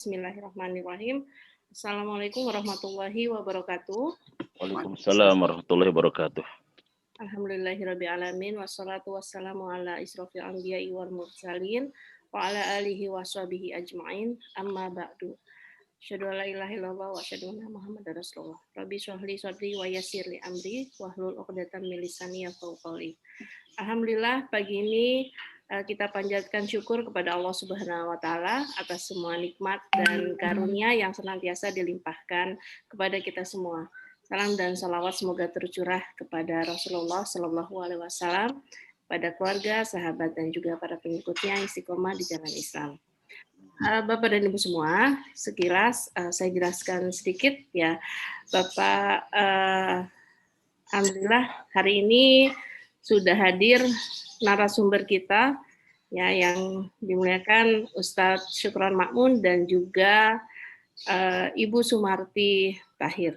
Bismillahirrahmanirrahim. Assalamualaikum warahmatullahi wabarakatuh. Waalaikumsalam warahmatullahi wabarakatuh. Alhamdulillahirrabbilalamin. Wassalatu wassalamu ala israfil anbiya'i wal mursalin wa ala alihi wa sahbihi ajma'in. Amma ba'du. Asyhadu an la ilaha illallah wa asyhadu anna Muhammadar Rasulullah. Rabbi shrah li sadri wa yassir li amri wahlul 'uqdatam min lisani yafqahu qawli. Alhamdulillah pagi ini kita panjatkan syukur kepada Allah Subhanahu wa taala atas semua nikmat dan karunia yang senantiasa dilimpahkan kepada kita semua. Salam dan salawat semoga tercurah kepada Rasulullah Shallallahu alaihi wasallam, pada keluarga, sahabat dan juga para pengikutnya yang istiqomah di jalan Islam. Bapak dan Ibu semua, sekilas saya jelaskan sedikit ya. Bapak, alhamdulillah hari ini sudah hadir narasumber kita ya yang dimuliakan Ustadz Syukron Makmun dan juga Ibu Sumarti Tahir.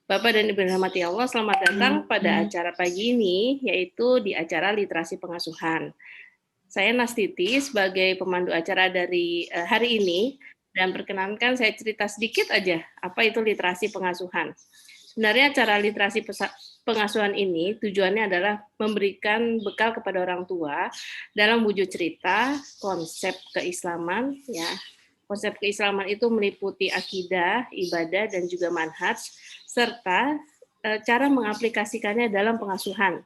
Bapak dan Ibu dirahmati Allah, selamat datang pada acara pagi ini, yaitu di acara literasi pengasuhan. Saya Nastiti sebagai pemandu acara dari hari ini, dan perkenankan saya cerita sedikit aja apa itu literasi pengasuhan. Sebenarnya acara literasi pengasuhan ini tujuannya adalah memberikan bekal kepada orang tua dalam wujud cerita konsep keislaman ya. Konsep keislaman itu meliputi akidah, ibadah dan juga manhaj serta cara mengaplikasikannya dalam pengasuhan.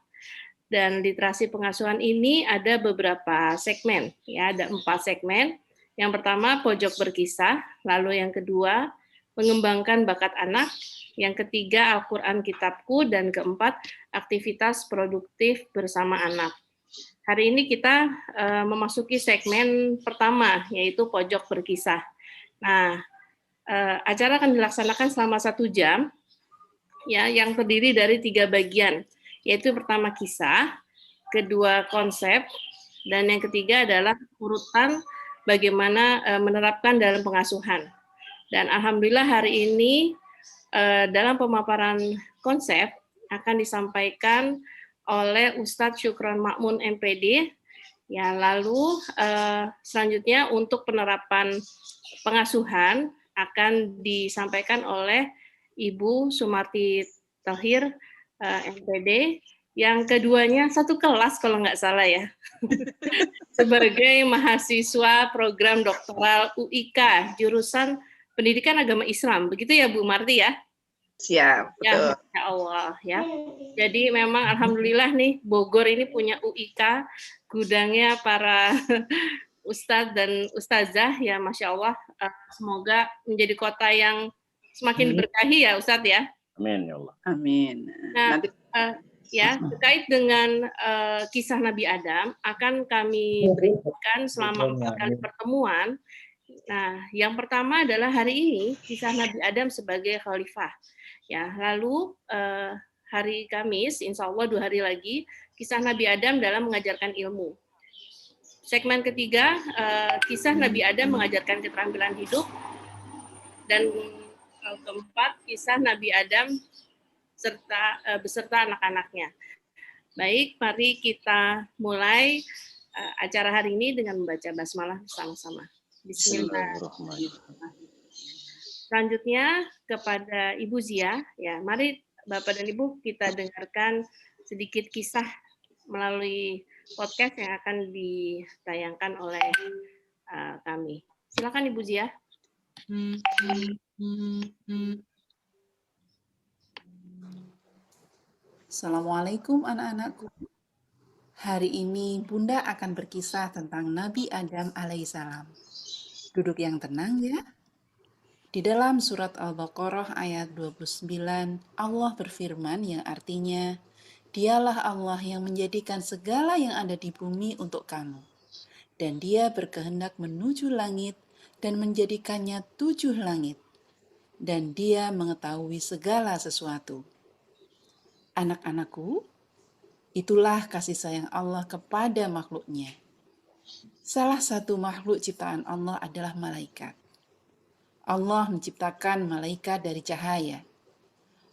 Dan literasi pengasuhan ini ada beberapa segmen ya, ada 4 segmen. Yang pertama pojok berkisah, lalu yang kedua mengembangkan bakat anak, yang ketiga Al-Quran Kitabku, dan keempat aktivitas produktif bersama anak. Hari ini kita memasuki segmen pertama, yaitu pojok berkisah. Nah, acara akan dilaksanakan selama 1 jam, ya, yang terdiri dari 3 bagian, yaitu pertama kisah, kedua konsep, dan yang ketiga adalah urutan bagaimana menerapkan dalam pengasuhan. Dan alhamdulillah hari ini dalam pemaparan konsep akan disampaikan oleh Ustadz Syukron Makmun MPD. Ya, lalu selanjutnya untuk penerapan pengasuhan akan disampaikan oleh Ibu Sumarti Tahir MPD. Yang keduanya satu kelas kalau nggak salah ya, sebagai mahasiswa program doktoral UIK jurusan Pendidikan Agama Islam, begitu ya Bu Marti ya? Siap, betul. Ya, Masya Allah ya. Jadi memang alhamdulillah nih Bogor ini punya UIK, gudangnya para ustadz dan ustazah ya, Masya Allah. Semoga menjadi kota yang semakin diberkahi ya Ustadz ya. Amin ya Allah. Amin. Nah, Nanti ya terkait dengan kisah Nabi Adam akan kami berikan selama 4 kali pertemuan. Nah, yang pertama adalah hari ini kisah Nabi Adam sebagai khalifah. Ya, lalu hari Kamis, insya Allah 2 hari lagi, kisah Nabi Adam dalam mengajarkan ilmu. Segmen ketiga, kisah Nabi Adam mengajarkan keterampilan hidup. Dan keempat, kisah Nabi Adam beserta anak-anaknya. Baik, mari kita mulai acara hari ini dengan membaca basmalah bersama-sama. Bismillahirrahmanirrahim. Selanjutnya kepada Ibu Zia, ya, mari Bapak dan Ibu kita dengarkan sedikit kisah melalui podcast yang akan ditayangkan oleh kami. Silakan Ibu Zia. Assalamualaikum anak-anakku. Hari ini Bunda akan berkisah tentang Nabi Adam alaihissalam. Duduk yang tenang ya. Di dalam surat Al-Baqarah ayat 29, Allah berfirman yang artinya, Dialah Allah yang menjadikan segala yang ada di bumi untuk kamu. Dan Dia berkehendak menuju langit dan menjadikannya 7 langit. Dan Dia mengetahui segala sesuatu. Anak-anakku, itulah kasih sayang Allah kepada makhluknya. Salah satu makhluk ciptaan Allah adalah malaikat. Allah menciptakan malaikat dari cahaya.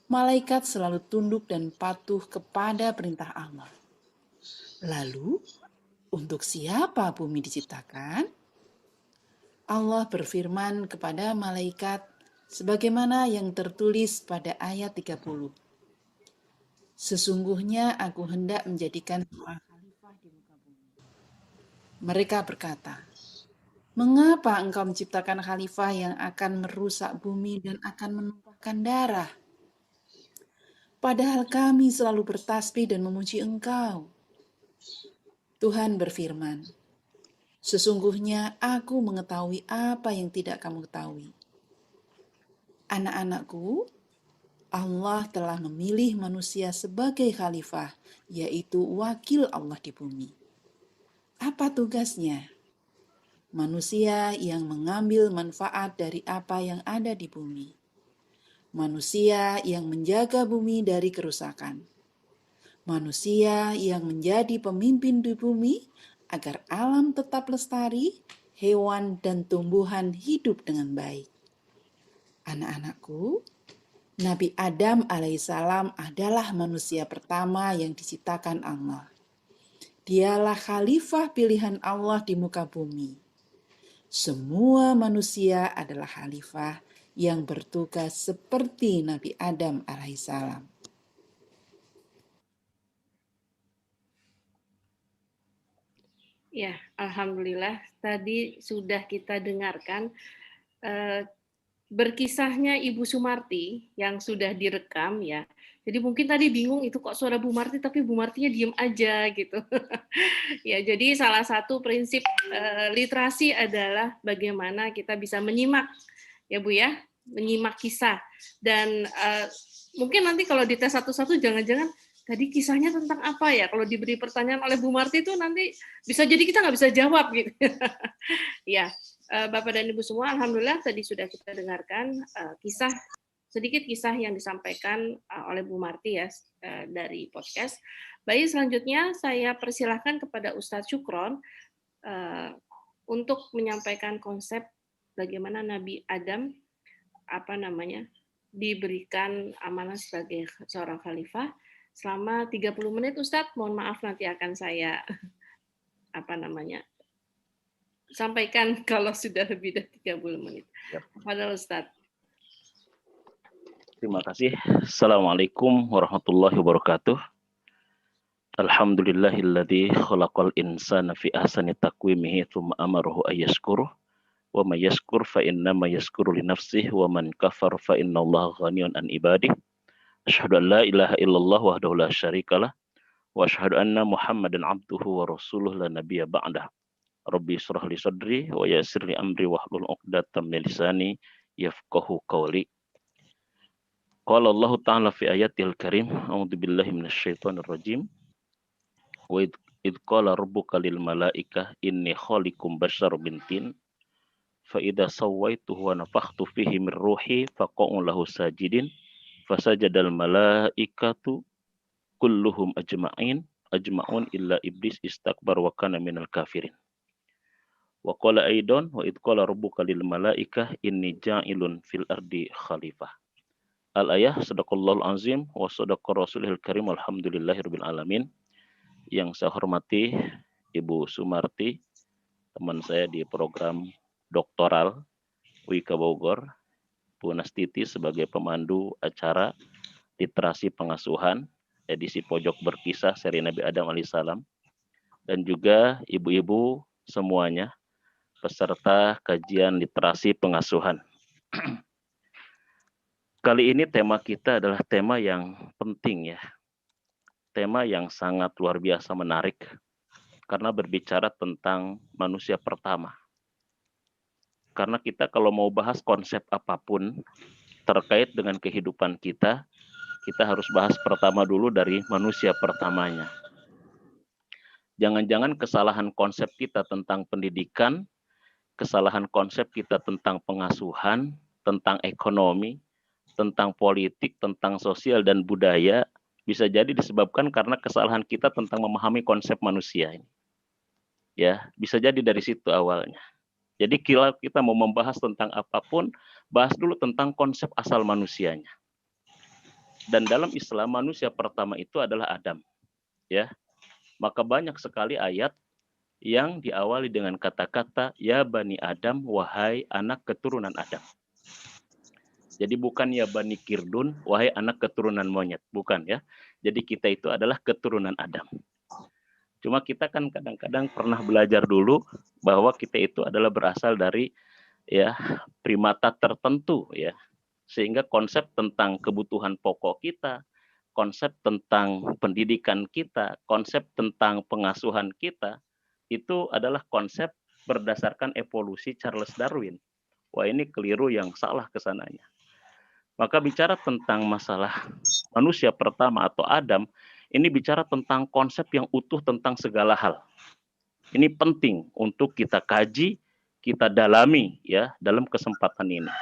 Malaikat selalu tunduk dan patuh kepada perintah Allah. Lalu, untuk siapa bumi diciptakan? Allah berfirman kepada malaikat sebagaimana yang tertulis pada ayat 30. Sesungguhnya aku hendak menjadikan seorang khalifah di muka bumi. Mereka berkata, mengapa engkau menciptakan khalifah yang akan merusak bumi dan akan menumpahkan darah? Padahal kami selalu bertasbih dan memuji engkau. Tuhan berfirman, sesungguhnya aku mengetahui apa yang tidak kamu ketahui. Anak-anakku, Allah telah memilih manusia sebagai khalifah, yaitu wakil Allah di bumi. Apa tugasnya? Manusia yang mengambil manfaat dari apa yang ada di bumi. Manusia yang menjaga bumi dari kerusakan. Manusia yang menjadi pemimpin di bumi agar alam tetap lestari, hewan dan tumbuhan hidup dengan baik. Anak-anakku, Nabi Adam alaihissalam adalah manusia pertama yang diciptakan Allah. Dialah khalifah pilihan Allah di muka bumi. Semua manusia adalah khalifah yang bertugas seperti Nabi Adam alaihissalam. Ya, alhamdulillah tadi sudah kita dengarkan berkisahnya Ibu Sumarti yang sudah direkam ya. Jadi mungkin tadi bingung itu kok suara Bu Marti tapi Bu Martinya diem aja gitu. Ya, jadi salah satu prinsip literasi adalah bagaimana kita bisa menyimak ya Bu ya, menyimak kisah dan mungkin nanti kalau dites satu-satu jangan-jangan tadi kisahnya tentang apa ya? Kalau diberi pertanyaan oleh Bu Marti itu nanti bisa jadi kita nggak bisa jawab gitu. Ya, Bapak dan Ibu semua, alhamdulillah tadi sudah kita dengarkan sedikit kisah yang disampaikan oleh Bu Marti ya dari podcast. Baik, selanjutnya saya persilahkan kepada Ustadz Syukron untuk menyampaikan konsep bagaimana Nabi Adam diberikan amanah sebagai seorang khalifah selama 30 menit Ustadz. Mohon maaf nanti akan saya sampaikan kalau sudah lebih dari 30 menit. Padahal Ustadz. Terima kasih. Assalamualaikum warahmatullahi wabarakatuh. Alhamdulillahilladzi khalaqal insana fi ahsani taqwimihi tsumma amarahu ayyashkuru wa may yashkur fa innama yashkuru li nafsihi wa man kafara fa innallaha ghaniyun an ibadihi. Asyhadu an la ilaha illallah wahdahu la syarikalah wa asyhadu anna Muhammadan abduhu wa rasuluhu la nabiyya ba'dah. Rabbi shrah li sadri wa yassir li amri wahlul 'uqdatam min lisani yafqahu qawli. Qala Allah Ta'ala fi ayatil karim, a'udzu billahi minasyaitonir rajim. Wa id qala rabbuka lil malaikah inni khaliqum basyaran min tin fa idza sawaituhu wa nafakhtu fihi min ruhi faqa'u lahu sajidin fasajadal malaikatu kulluhum ajma'un illa iblis istakbar wa kana minal kafirin. Wa qala aidan wa id qala rabbuka lil malaikah inni ja'ilun fil ardi khalifah. Al-ayah sadaqallahul azim wa sadaqa rasulihil karim alhamdulillahirabbil alamin. Yang saya hormati Ibu Sumarti, teman saya di program doktoral Wika Bogor, Bu Nastiti sebagai pemandu acara literasi pengasuhan edisi pojok berkisah seri Nabi Adam alaihissalam, dan juga ibu-ibu semuanya peserta kajian literasi pengasuhan. Kali ini tema kita adalah tema yang penting ya. Tema yang sangat luar biasa menarik karena berbicara tentang manusia pertama. Karena kita kalau mau bahas konsep apapun terkait dengan kehidupan kita harus bahas pertama dulu dari manusia pertamanya. Jangan-jangan kesalahan konsep kita tentang pendidikan, kesalahan konsep kita tentang pengasuhan, tentang ekonomi, tentang politik, tentang sosial dan budaya bisa jadi disebabkan karena kesalahan kita tentang memahami konsep manusia ini. Ya, bisa jadi dari situ awalnya. Jadi kita mau membahas tentang apapun, bahas dulu tentang konsep asal manusianya. Dan dalam Islam manusia pertama itu adalah Adam. Ya. Maka banyak sekali ayat yang diawali dengan kata-kata ya Bani Adam, wahai anak keturunan Adam. Jadi bukan ya Bani Kirdun, wahai anak keturunan monyet, bukan ya. Jadi kita itu adalah keturunan Adam. Cuma kita kan kadang-kadang pernah belajar dulu bahwa kita itu adalah berasal dari ya primata tertentu ya. Sehingga konsep tentang kebutuhan pokok kita, konsep tentang pendidikan kita, konsep tentang pengasuhan kita itu adalah konsep berdasarkan evolusi Charles Darwin. Wah, ini keliru yang salah kesananya. Maka bicara tentang masalah manusia pertama atau Adam, ini bicara tentang konsep yang utuh tentang segala hal. Ini penting untuk kita kaji, kita dalami ya dalam kesempatan ini.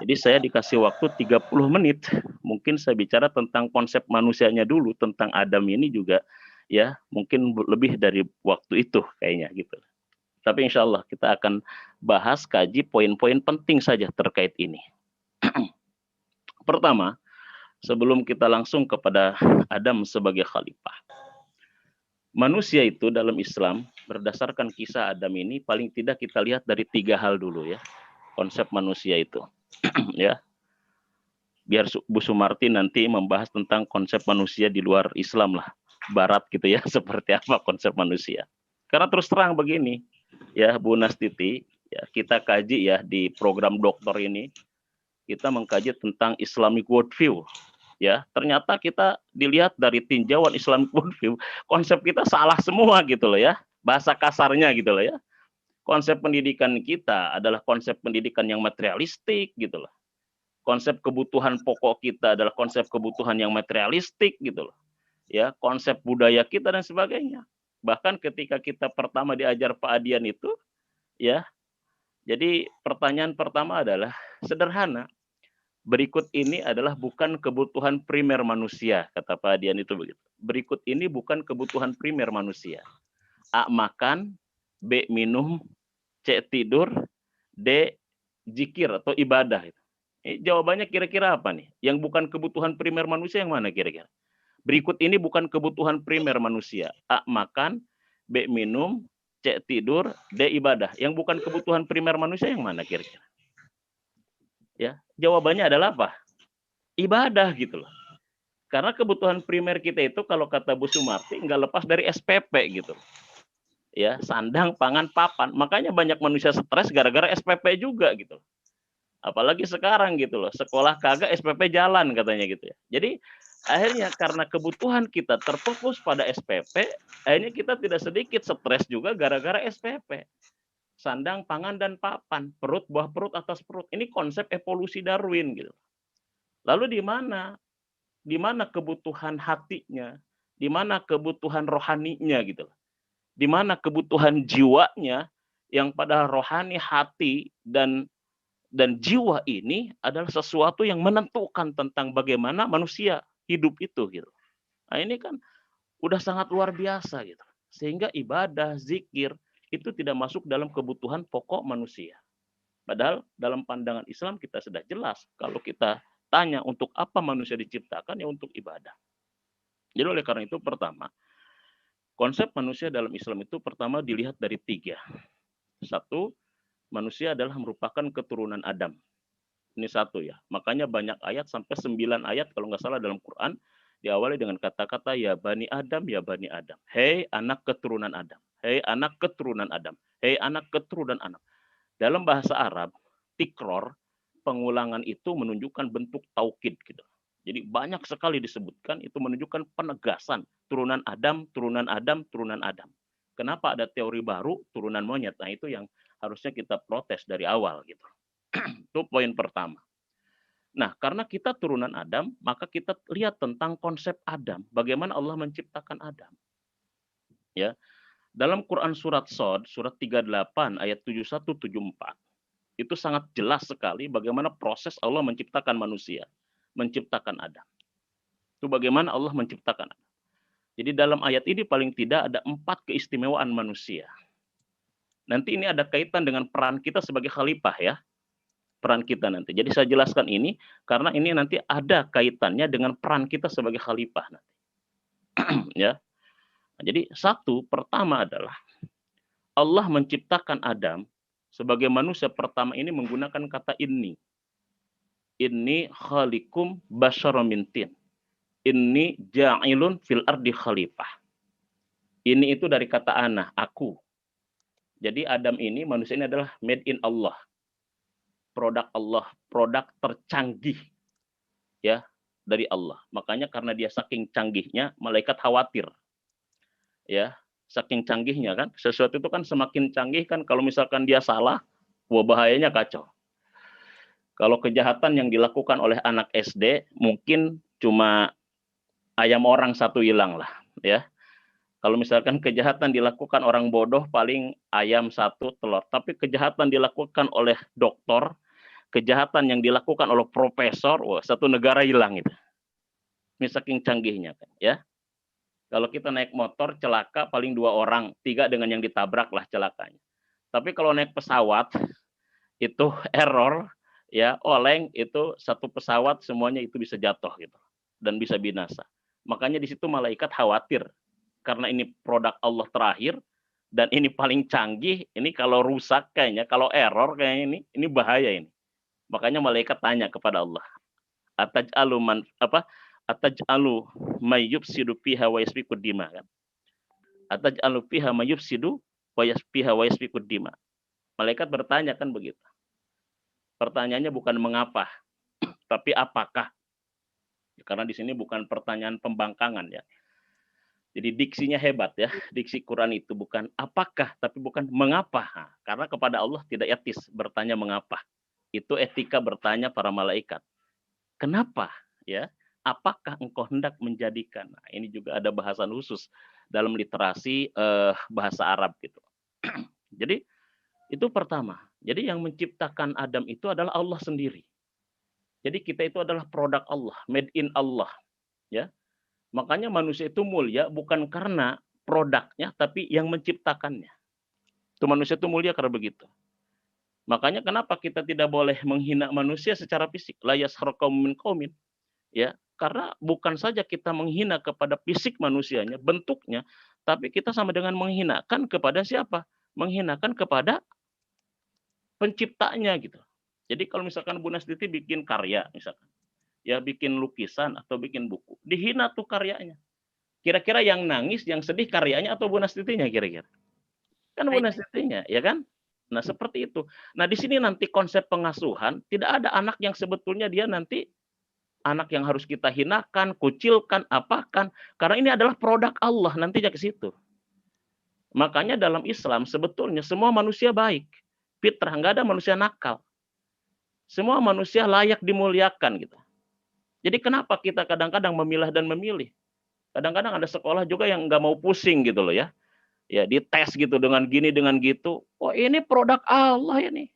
Jadi saya dikasih waktu 30 menit, mungkin saya bicara tentang konsep manusianya dulu, tentang Adam ini juga ya mungkin lebih dari waktu itu kayaknya gitu. Tapi insya Allah kita akan bahas, kaji poin-poin penting saja terkait ini. Pertama, sebelum kita langsung kepada Adam sebagai khalifah. Manusia itu dalam Islam, berdasarkan kisah Adam ini, paling tidak kita lihat dari 3 hal dulu ya. Konsep manusia itu. Ya. Biar Bu Sumarti nanti membahas tentang konsep manusia di luar Islam lah. Barat gitu ya, seperti apa konsep manusia. Karena terus terang begini, ya Bu Nastiti, ya, kita kaji ya di program doktor ini, kita mengkaji tentang Islamic worldview. Ya, ternyata kita dilihat dari tinjauan Islamic worldview, konsep kita salah semua gitu loh ya. Bahasa kasarnya gitu loh ya. Konsep pendidikan kita adalah konsep pendidikan yang materialistik gitu loh. Konsep kebutuhan pokok kita adalah konsep kebutuhan yang materialistik gitu loh. Ya, konsep budaya kita dan sebagainya. Bahkan ketika kita pertama diajar Pak Adian itu, ya, jadi pertanyaan pertama adalah sederhana. Berikut ini adalah bukan kebutuhan primer manusia, kata Pak Adian itu begitu. Berikut ini bukan kebutuhan primer manusia. A, makan, B, minum, C, tidur, D, zikir atau ibadah. Jawabannya kira-kira apa nih? Yang bukan kebutuhan primer manusia yang mana kira-kira? Berikut ini bukan kebutuhan primer manusia. A, makan, B, minum, C, tidur, D, ibadah. Yang bukan kebutuhan primer manusia yang mana kira-kira? Ya, jawabannya adalah apa? Ibadah gitu loh. Karena kebutuhan primer kita itu kalau kata Bu Sumarti nggak lepas dari SPP gitu. Ya, sandang, pangan, papan. Makanya banyak manusia stres gara-gara SPP juga gitu. Apalagi sekarang gitu loh, sekolah kagak SPP jalan katanya gitu ya. Jadi akhirnya karena kebutuhan kita terfokus pada SPP, akhirnya kita tidak sedikit stres juga gara-gara SPP. Sandang, pangan, dan papan. Perut, bawah perut, atas perut. Ini konsep evolusi Darwin gitu. Lalu di mana? Di mana kebutuhan hatinya? Di mana kebutuhan rohaninya gitu? Di mana kebutuhan jiwanya yang pada rohani, hati, dan jiwa ini adalah sesuatu yang menentukan tentang bagaimana manusia hidup itu gitu. Nah, ini kan udah sangat luar biasa gitu. Sehingga ibadah, zikir itu tidak masuk dalam kebutuhan pokok manusia. Padahal dalam pandangan Islam kita sudah jelas kalau kita tanya untuk apa manusia diciptakan, ya untuk ibadah. Jadi oleh karena itu pertama, konsep manusia dalam Islam itu pertama dilihat dari 3. 1, manusia adalah merupakan keturunan Adam. Ini 1 ya. Makanya banyak ayat sampai 9 ayat kalau nggak salah dalam Quran diawali dengan kata-kata ya Bani Adam, ya Bani Adam. Hei anak keturunan Adam. Hei anak keturunan Adam. Hei anak keturunan Adam. Dalam bahasa Arab, tikror, pengulangan itu menunjukkan bentuk taukid gitu. Jadi banyak sekali disebutkan itu menunjukkan penegasan turunan Adam, turunan Adam, turunan Adam. Kenapa ada teori baru turunan monyet? Nah, itu yang harusnya kita protes dari awal gitu. Itu poin pertama. Nah, karena kita turunan Adam, maka kita lihat tentang konsep Adam, bagaimana Allah menciptakan Adam. Ya. Dalam Quran surat Shad, surat 38 ayat 71-74, itu sangat jelas sekali bagaimana proses Allah menciptakan manusia, menciptakan Adam. Itu bagaimana Allah menciptakan Adam. Jadi dalam ayat ini paling tidak ada 4 keistimewaan manusia. Nanti ini ada kaitan dengan peran kita sebagai khalifah ya. Peran kita nanti. Jadi saya jelaskan ini karena ini nanti ada kaitannya dengan peran kita sebagai khalifah nanti. Ya. Nah, jadi 1 pertama adalah Allah menciptakan Adam sebagai manusia pertama ini menggunakan kata inni. Inni khalikum basyarum min tin. Inni ja'ilun fil ardi khalifah. Ini itu dari kata ana, aku. Jadi Adam ini, manusia ini adalah made in Allah. Allah, produk tercanggih ya dari Allah. Makanya karena dia saking canggihnya, malaikat khawatir. Ya, saking canggihnya kan, sesuatu itu kan semakin canggih kan, kalau misalkan dia salah, wah bahayanya kacau. Kalau kejahatan yang dilakukan oleh anak SD mungkin cuma ayam orang satu hilang lah, ya. Kalau misalkan kejahatan dilakukan orang bodoh paling ayam satu telur, tapi kejahatan dilakukan oleh dokter, kejahatan yang dilakukan oleh profesor, wah satu negara hilang itu. Ini saking canggihnya kan, ya. Kalau kita naik motor celaka paling 2 orang, 3 dengan yang ditabrak lah celakanya. Tapi kalau naik pesawat itu error, ya oleng itu satu pesawat semuanya itu bisa jatuh gitu dan bisa binasa. Makanya di situ malaikat khawatir. Karena ini produk Allah terakhir dan ini paling canggih, ini kalau rusak kayaknya, kalau error kayaknya ini bahaya ini. Makanya malaikat tanya kepada Allah, ataj'alu may yufsidu fiha wa yasfiku dima kan. Ataj'alu fiha may yufsidu wa yasfiku dima. Malaikat bertanya kan begitu. Pertanyaannya bukan mengapa, tapi apakah. Karena di sini bukan pertanyaan pembangkangan ya. Jadi diksinya hebat ya, diksi Quran itu bukan apakah, tapi bukan mengapa. Nah, karena kepada Allah tidak etis bertanya mengapa. Itu etika bertanya para malaikat. Kenapa? Ya, apakah engkau hendak menjadikan? Nah, ini juga ada bahasan khusus dalam literasi bahasa Arab gitu. Jadi itu pertama. Jadi yang menciptakan Adam itu adalah Allah sendiri. Jadi kita itu adalah produk Allah, made in Allah. Ya. Makanya manusia itu mulia bukan karena produknya, tapi yang menciptakannya. Itu manusia itu mulia karena begitu. Makanya kenapa kita tidak boleh menghina manusia secara fisik? La yaskhar qaumun min qaumin. Ya, karena bukan saja kita menghina kepada fisik manusianya, bentuknya, tapi kita sama dengan menghinakan kepada siapa? Menghinakan kepada penciptanya gitu. Jadi kalau misalkan Bu Nastiti bikin karya misalkan, ya bikin lukisan atau bikin buku, dihina tuh karyanya. Kira-kira yang nangis, yang sedih karyanya atau Bu Nastitinya kira-kira? Kan Bu Nastitinya, ya kan? Nah, seperti itu. Nah, di sini nanti konsep pengasuhan, tidak ada anak yang sebetulnya dia nanti anak yang harus kita hinakan, kucilkan, apakan. Karena ini adalah produk Allah, nantinya ke situ. Makanya dalam Islam sebetulnya semua manusia baik. Fitrah, nggak ada manusia nakal. Semua manusia layak dimuliakan gitu. Jadi kenapa kita kadang-kadang memilah dan memilih? Kadang-kadang ada sekolah juga yang nggak mau pusing gitu loh ya. Ya dites gitu dengan gini, dengan gitu. Oh ini produk Allah ini.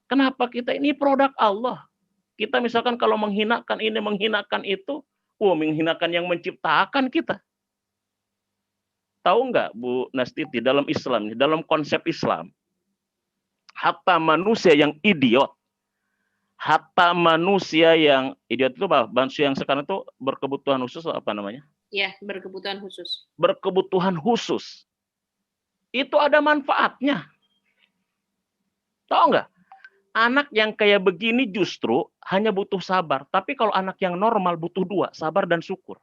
Kenapa kita ini produk Allah? Kita misalkan kalau menghinakan ini, menghinakan itu. Menghinakan yang menciptakan kita. Tahu nggak Bu Nastiti dalam Islam, dalam konsep Islam. Hatta manusia yang idiot. Hatta manusia yang idiot itu apa? Manusia yang sekarang itu berkebutuhan khusus apa namanya? Ya, berkebutuhan khusus. Berkebutuhan khusus. Itu ada manfaatnya. Tahu nggak? Anak yang kayak begini justru hanya butuh sabar. Tapi kalau anak yang normal butuh 2, sabar dan syukur.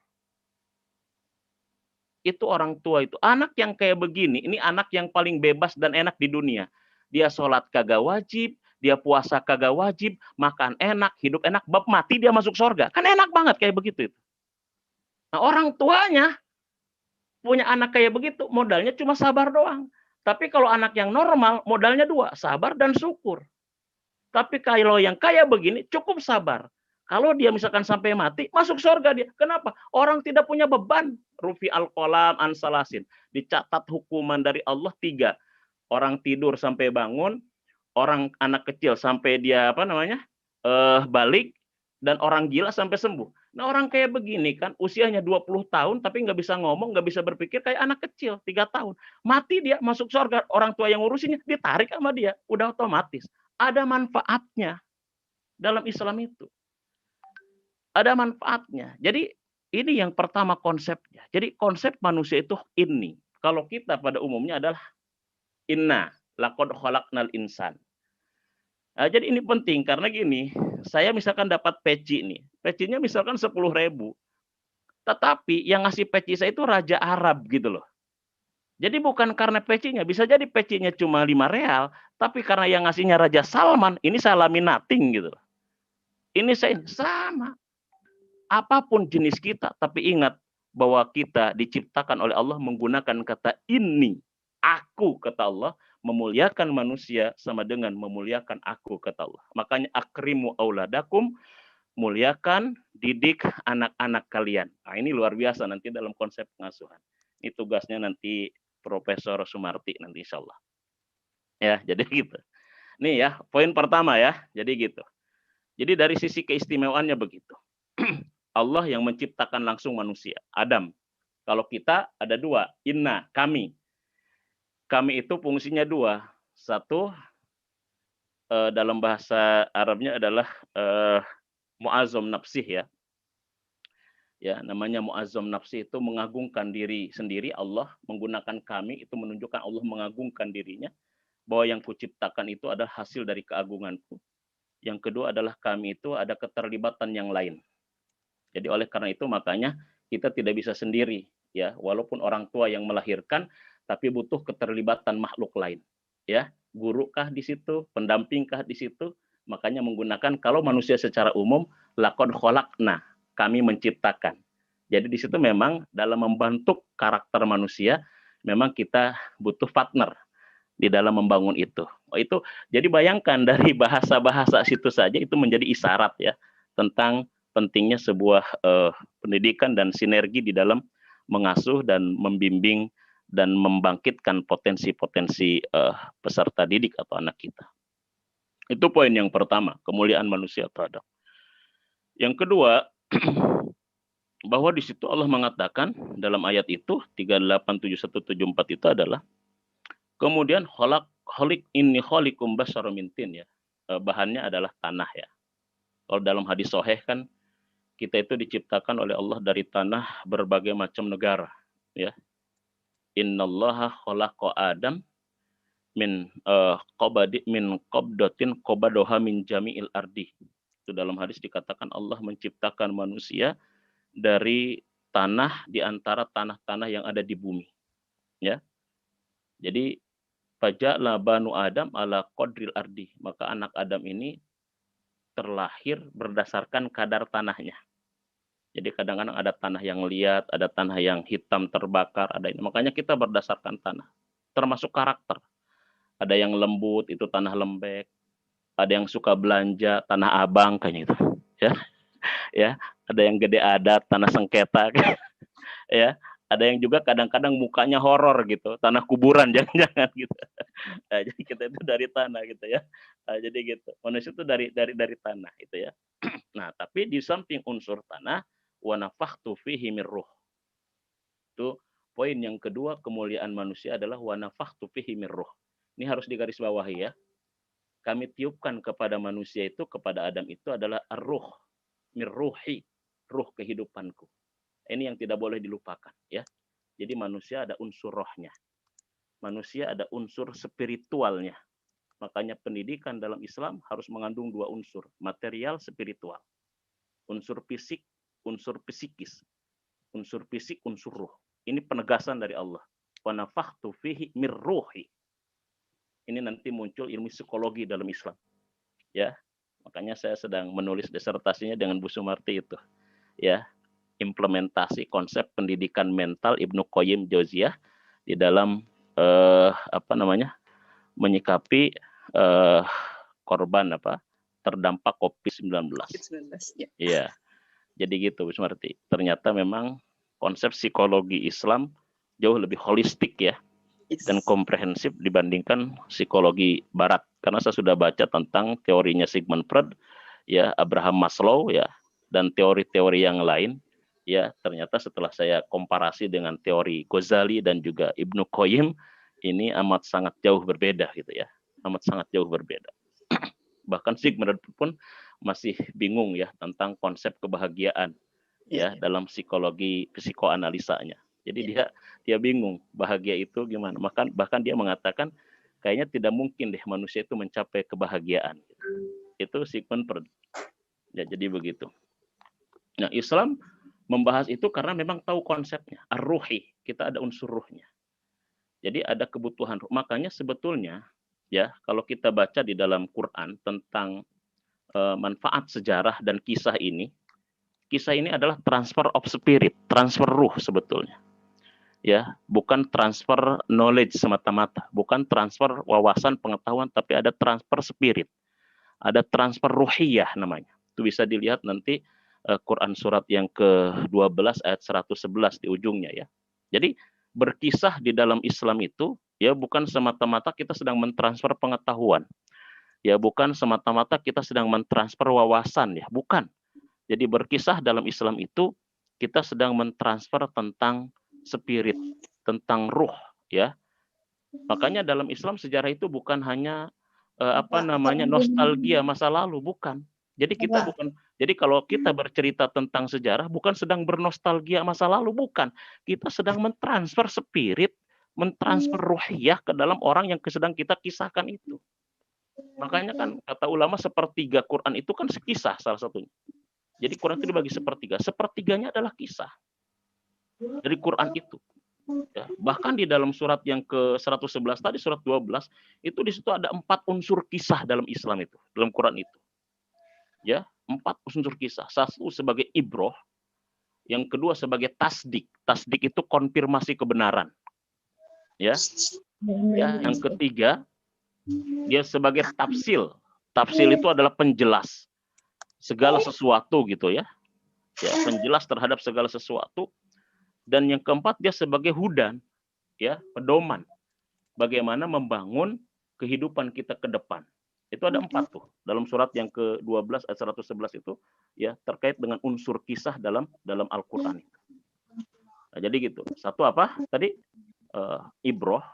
Itu orang tua itu. Anak yang kayak begini, ini anak yang paling bebas dan enak di dunia. Dia sholat kagak wajib, dia puasa kagak wajib, makan enak, hidup enak, bab mati dia masuk surga. Kan enak banget kayak begitu itu. Nah, orang tuanya punya anak kayak begitu, modalnya cuma sabar doang. Tapi kalau anak yang normal, modalnya 2, sabar dan syukur. Tapi kalau yang kayak begini, cukup sabar. Kalau dia misalkan sampai mati, masuk surga dia. Kenapa? Orang tidak punya beban. Rufi al-qalam an-salasin. Dicatat hukuman dari Allah 3. Orang tidur sampai bangun, orang anak kecil sampai dia balik, dan orang gila sampai sembuh. Nah orang kayak begini kan usianya 20 tahun tapi nggak bisa ngomong, nggak bisa berpikir kayak anak kecil 3 tahun. Mati dia masuk surga, orang tua yang ngurusinnya ditarik sama dia, udah otomatis. Ada manfaatnya dalam Islam itu. Ada manfaatnya. Jadi ini yang pertama konsepnya. Jadi konsep manusia itu ini. Kalau kita pada umumnya adalah Inna laqad khalaqnal insan. Nah, jadi ini penting karena gini, saya misalkan dapat peci nih, pecinya misalkan 10.000, tetapi yang ngasih peci saya itu Raja Arab gitu loh. Jadi bukan karena pecinya, bisa jadi pecinya cuma 5 real, tapi karena yang ngasihnya Raja Salman, ini saya laminating gitu loh. Ini saya sama. Apapun jenis kita, tapi ingat bahwa kita diciptakan oleh Allah menggunakan kata ini, aku, kata Allah, memuliakan manusia sama dengan memuliakan aku, kata Allah. Makanya akrimu auladakum, muliakan, didik anak-anak kalian. Nah, ini luar biasa nanti dalam konsep pengasuhan. Ini tugasnya nanti Profesor Sumarti nanti insya Allah. Ya, jadi gitu. Nih ya, poin pertama ya, jadi gitu. Jadi dari sisi keistimewaannya begitu. Allah yang menciptakan langsung manusia, Adam. Kalau kita ada 2, inna, kami. Kami itu fungsinya 2. Satu, dalam bahasa Arabnya adalah mu'azzam nafsih ya. Ya, namanya mu'azzam nafsih itu mengagungkan diri sendiri. Allah menggunakan kami itu menunjukkan Allah mengagungkan dirinya bahwa yang kuciptakan itu adalah hasil dari keagunganku. Yang kedua adalah kami itu ada keterlibatan yang lain. Jadi oleh karena itu makanya kita tidak bisa sendiri ya, walaupun orang tua yang melahirkan tapi butuh keterlibatan makhluk lain. Ya, gurukah di situ, pendampingkah di situ? Makanya menggunakan kalau manusia secara umum laqad khalaqna, kami menciptakan. Jadi di situ memang dalam membentuk karakter manusia memang kita butuh partner di dalam membangun itu. Itu jadi bayangkan dari bahasa-bahasa situ saja itu menjadi isyarat ya tentang pentingnya sebuah pendidikan dan sinergi di dalam mengasuh dan membimbing dan membangkitkan potensi-potensi peserta didik atau anak kita. Itu poin yang pertama, kemuliaan manusia terhadap. Yang kedua, bahwa di situ Allah mengatakan dalam ayat itu 387174 itu adalah kemudian khaliq inni khaliqum basyarum min tin ya. Bahannya adalah tanah ya. Kalau dalam hadis sahih kan kita itu diciptakan oleh Allah dari tanah berbagai macam negara ya. Innallaha khalaqa Adam min qabdatin qabadoha min jami'il ardi. Itu dalam hadis dikatakan Allah menciptakan manusia dari tanah di antara tanah-tanah yang ada di bumi. Ya. Jadi faja'la banu Adam ala qadril ardi. Maka anak Adam ini terlahir berdasarkan kadar tanahnya. Jadi kadang-kadang ada tanah yang liat, ada tanah yang hitam terbakar, ada ini. Makanya kita berdasarkan tanah, termasuk karakter. Ada yang lembut, itu tanah lembek. Ada yang suka belanja, tanah abang kayaknya itu. Ya, ya. Ada yang gede adat, tanah sengketa. Ya, ada yang juga kadang-kadang mukanya horor gitu, tanah kuburan jangan-jangan gitu. Nah, jadi kita itu dari tanah gitu ya. Nah, jadi gitu. Manusia itu dari tanah itu ya. Nah, tapi di samping unsur tanah, wa nafakhtu fihi mir ruh. Itu poin yang kedua, kemuliaan manusia adalah wa nafakhtu fihi mir ruh. Ini harus digarisbawahi ya. Kami tiupkan kepada manusia itu, kepada Adam itu adalah ar-ruh, mir ruhi, ruh kehidupanku. Ini yang tidak boleh dilupakan ya. Jadi manusia ada unsur rohnya. Manusia ada unsur spiritualnya. Makanya pendidikan dalam Islam harus mengandung 2 unsur, material, spiritual. Unsur fisik, unsur psikis. Unsur fisik, unsur ruh. Ini penegasan dari Allah. Wa nafakhtu fihi mir ruhi. Ini nanti muncul ilmu psikologi dalam Islam. Ya. Makanya saya sedang menulis disertasinya dengan Bu Sumarti itu. Ya. Implementasi konsep pendidikan mental Ibnu Qayyim Jauziyah di dalam menyikapi korban terdampak COVID-19. Iya. Jadi gitu Bu Sumarti. Ternyata memang konsep psikologi Islam jauh lebih holistik ya dan komprehensif dibandingkan psikologi barat. Karena saya sudah baca tentang teorinya Sigmund Freud, ya, Abraham Maslow ya, dan teori-teori yang lain. Ya, ternyata setelah saya komparasi dengan teori Ghazali dan juga Ibnu Qayyim, ini amat sangat jauh berbeda gitu ya. Amat sangat jauh berbeda. Bahkan Sigmund pun masih bingung ya tentang konsep kebahagiaan ya dalam psikologi psikoanalisanya. Jadi dia bingung bahagia itu gimana. Bahkan dia mengatakan kayaknya tidak mungkin deh manusia itu mencapai kebahagiaan. Itu Sigmund Freud. Ya, jadi begitu. Nah, Islam membahas itu karena memang tahu konsepnya. Ar-ruhi, kita ada unsur ruhnya. Jadi ada kebutuhan ruh. Makanya sebetulnya ya, kalau kita baca di dalam Quran tentang manfaat sejarah dan kisah ini adalah transfer of spirit, transfer ruh sebetulnya. Ya, bukan transfer knowledge semata-mata, bukan transfer wawasan pengetahuan, tapi ada transfer spirit. Ada transfer ruhiyah namanya. Itu bisa dilihat nanti Quran surat yang ke-12 ayat 111 di ujungnya ya. Jadi berkisah di dalam Islam itu ya bukan semata-mata kita sedang mentransfer pengetahuan. Ya bukan semata-mata kita sedang mentransfer wawasan ya, bukan. Jadi berkisah dalam Islam itu kita sedang mentransfer tentang spirit, tentang ruh ya. Makanya dalam Islam sejarah itu bukan hanya nostalgia masa lalu, bukan. Jadi kita bukan. Jadi kalau kita bercerita tentang sejarah bukan sedang bernostalgia masa lalu, bukan. Kita sedang mentransfer spirit, mentransfer ruhiyah ke dalam orang yang sedang kita kisahkan itu. Makanya kan kata ulama sepertiga Quran itu kan kisah salah satunya. Jadi Quran itu dibagi sepertiga. Sepertiganya adalah kisah dari Quran itu. Ya, bahkan di dalam surat yang ke-111 tadi, surat 12, itu di situ ada 4 unsur kisah dalam Islam itu, dalam Quran itu. Ya, 4 unsur kisah. Satu sebagai ibroh, yang kedua sebagai tasdik. Tasdik itu konfirmasi kebenaran. Ya. Ya, yang ketiga dia sebagai tafsil. Tafsil itu adalah penjelas segala sesuatu gitu ya. Ya, penjelas terhadap segala sesuatu. Dan yang keempat dia sebagai hudan, ya, pedoman. Bagaimana membangun kehidupan kita ke depan. Itu ada 4 tuh. Dalam surat yang ke-12 ayat 111 itu ya terkait dengan unsur kisah dalam Al-Qur'an itu. Nah, jadi gitu. Satu apa? Tadi ibroh,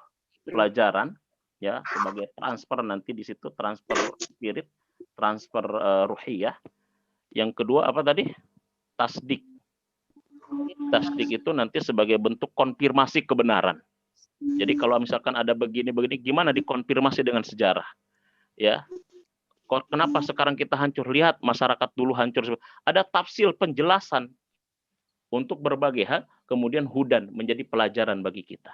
pelajaran ya sebagai transfer nanti di situ transfer spirit, transfer ruhiyah. Yang kedua apa tadi? Tasdik. Tasdik itu nanti sebagai bentuk konfirmasi kebenaran. Jadi kalau misalkan ada begini-begini, gimana dikonfirmasi dengan sejarah? Ya, kenapa sekarang kita hancur? Lihat masyarakat dulu hancur. Ada tafsil penjelasan untuk berbagai hal, kemudian hudan menjadi pelajaran bagi kita.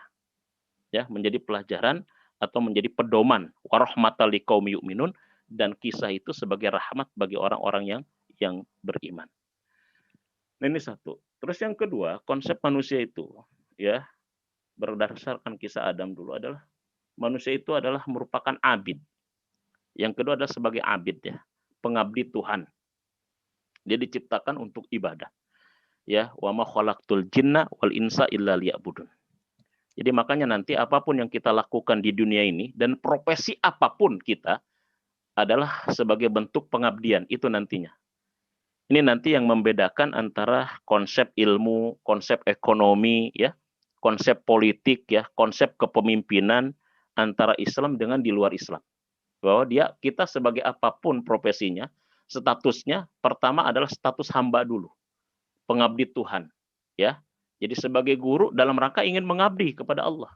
Ya, menjadi pelajaran atau menjadi pedoman. Warahmatal liqaumi yu'minun, dan kisah itu sebagai rahmat bagi orang-orang yang beriman. Nah, ini satu. Terus yang kedua, konsep manusia itu ya berdasarkan kisah Adam dulu adalah manusia itu adalah merupakan abid. Yang kedua adalah sebagai abid ya, pengabdi Tuhan. Dia diciptakan untuk ibadah. Ya, wa ma khalaqtul jinna wal insa illa liya'budun. Jadi makanya nanti apapun yang kita lakukan di dunia ini dan profesi apapun kita adalah sebagai bentuk pengabdian itu nantinya. Ini nanti yang membedakan antara konsep ilmu, konsep ekonomi, ya, konsep politik, ya, konsep kepemimpinan antara Islam dengan di luar Islam. Bahwa kita sebagai apapun profesinya, statusnya pertama adalah status hamba dulu, pengabdi Tuhan, ya. Jadi sebagai guru dalam rangka ingin mengabdi kepada Allah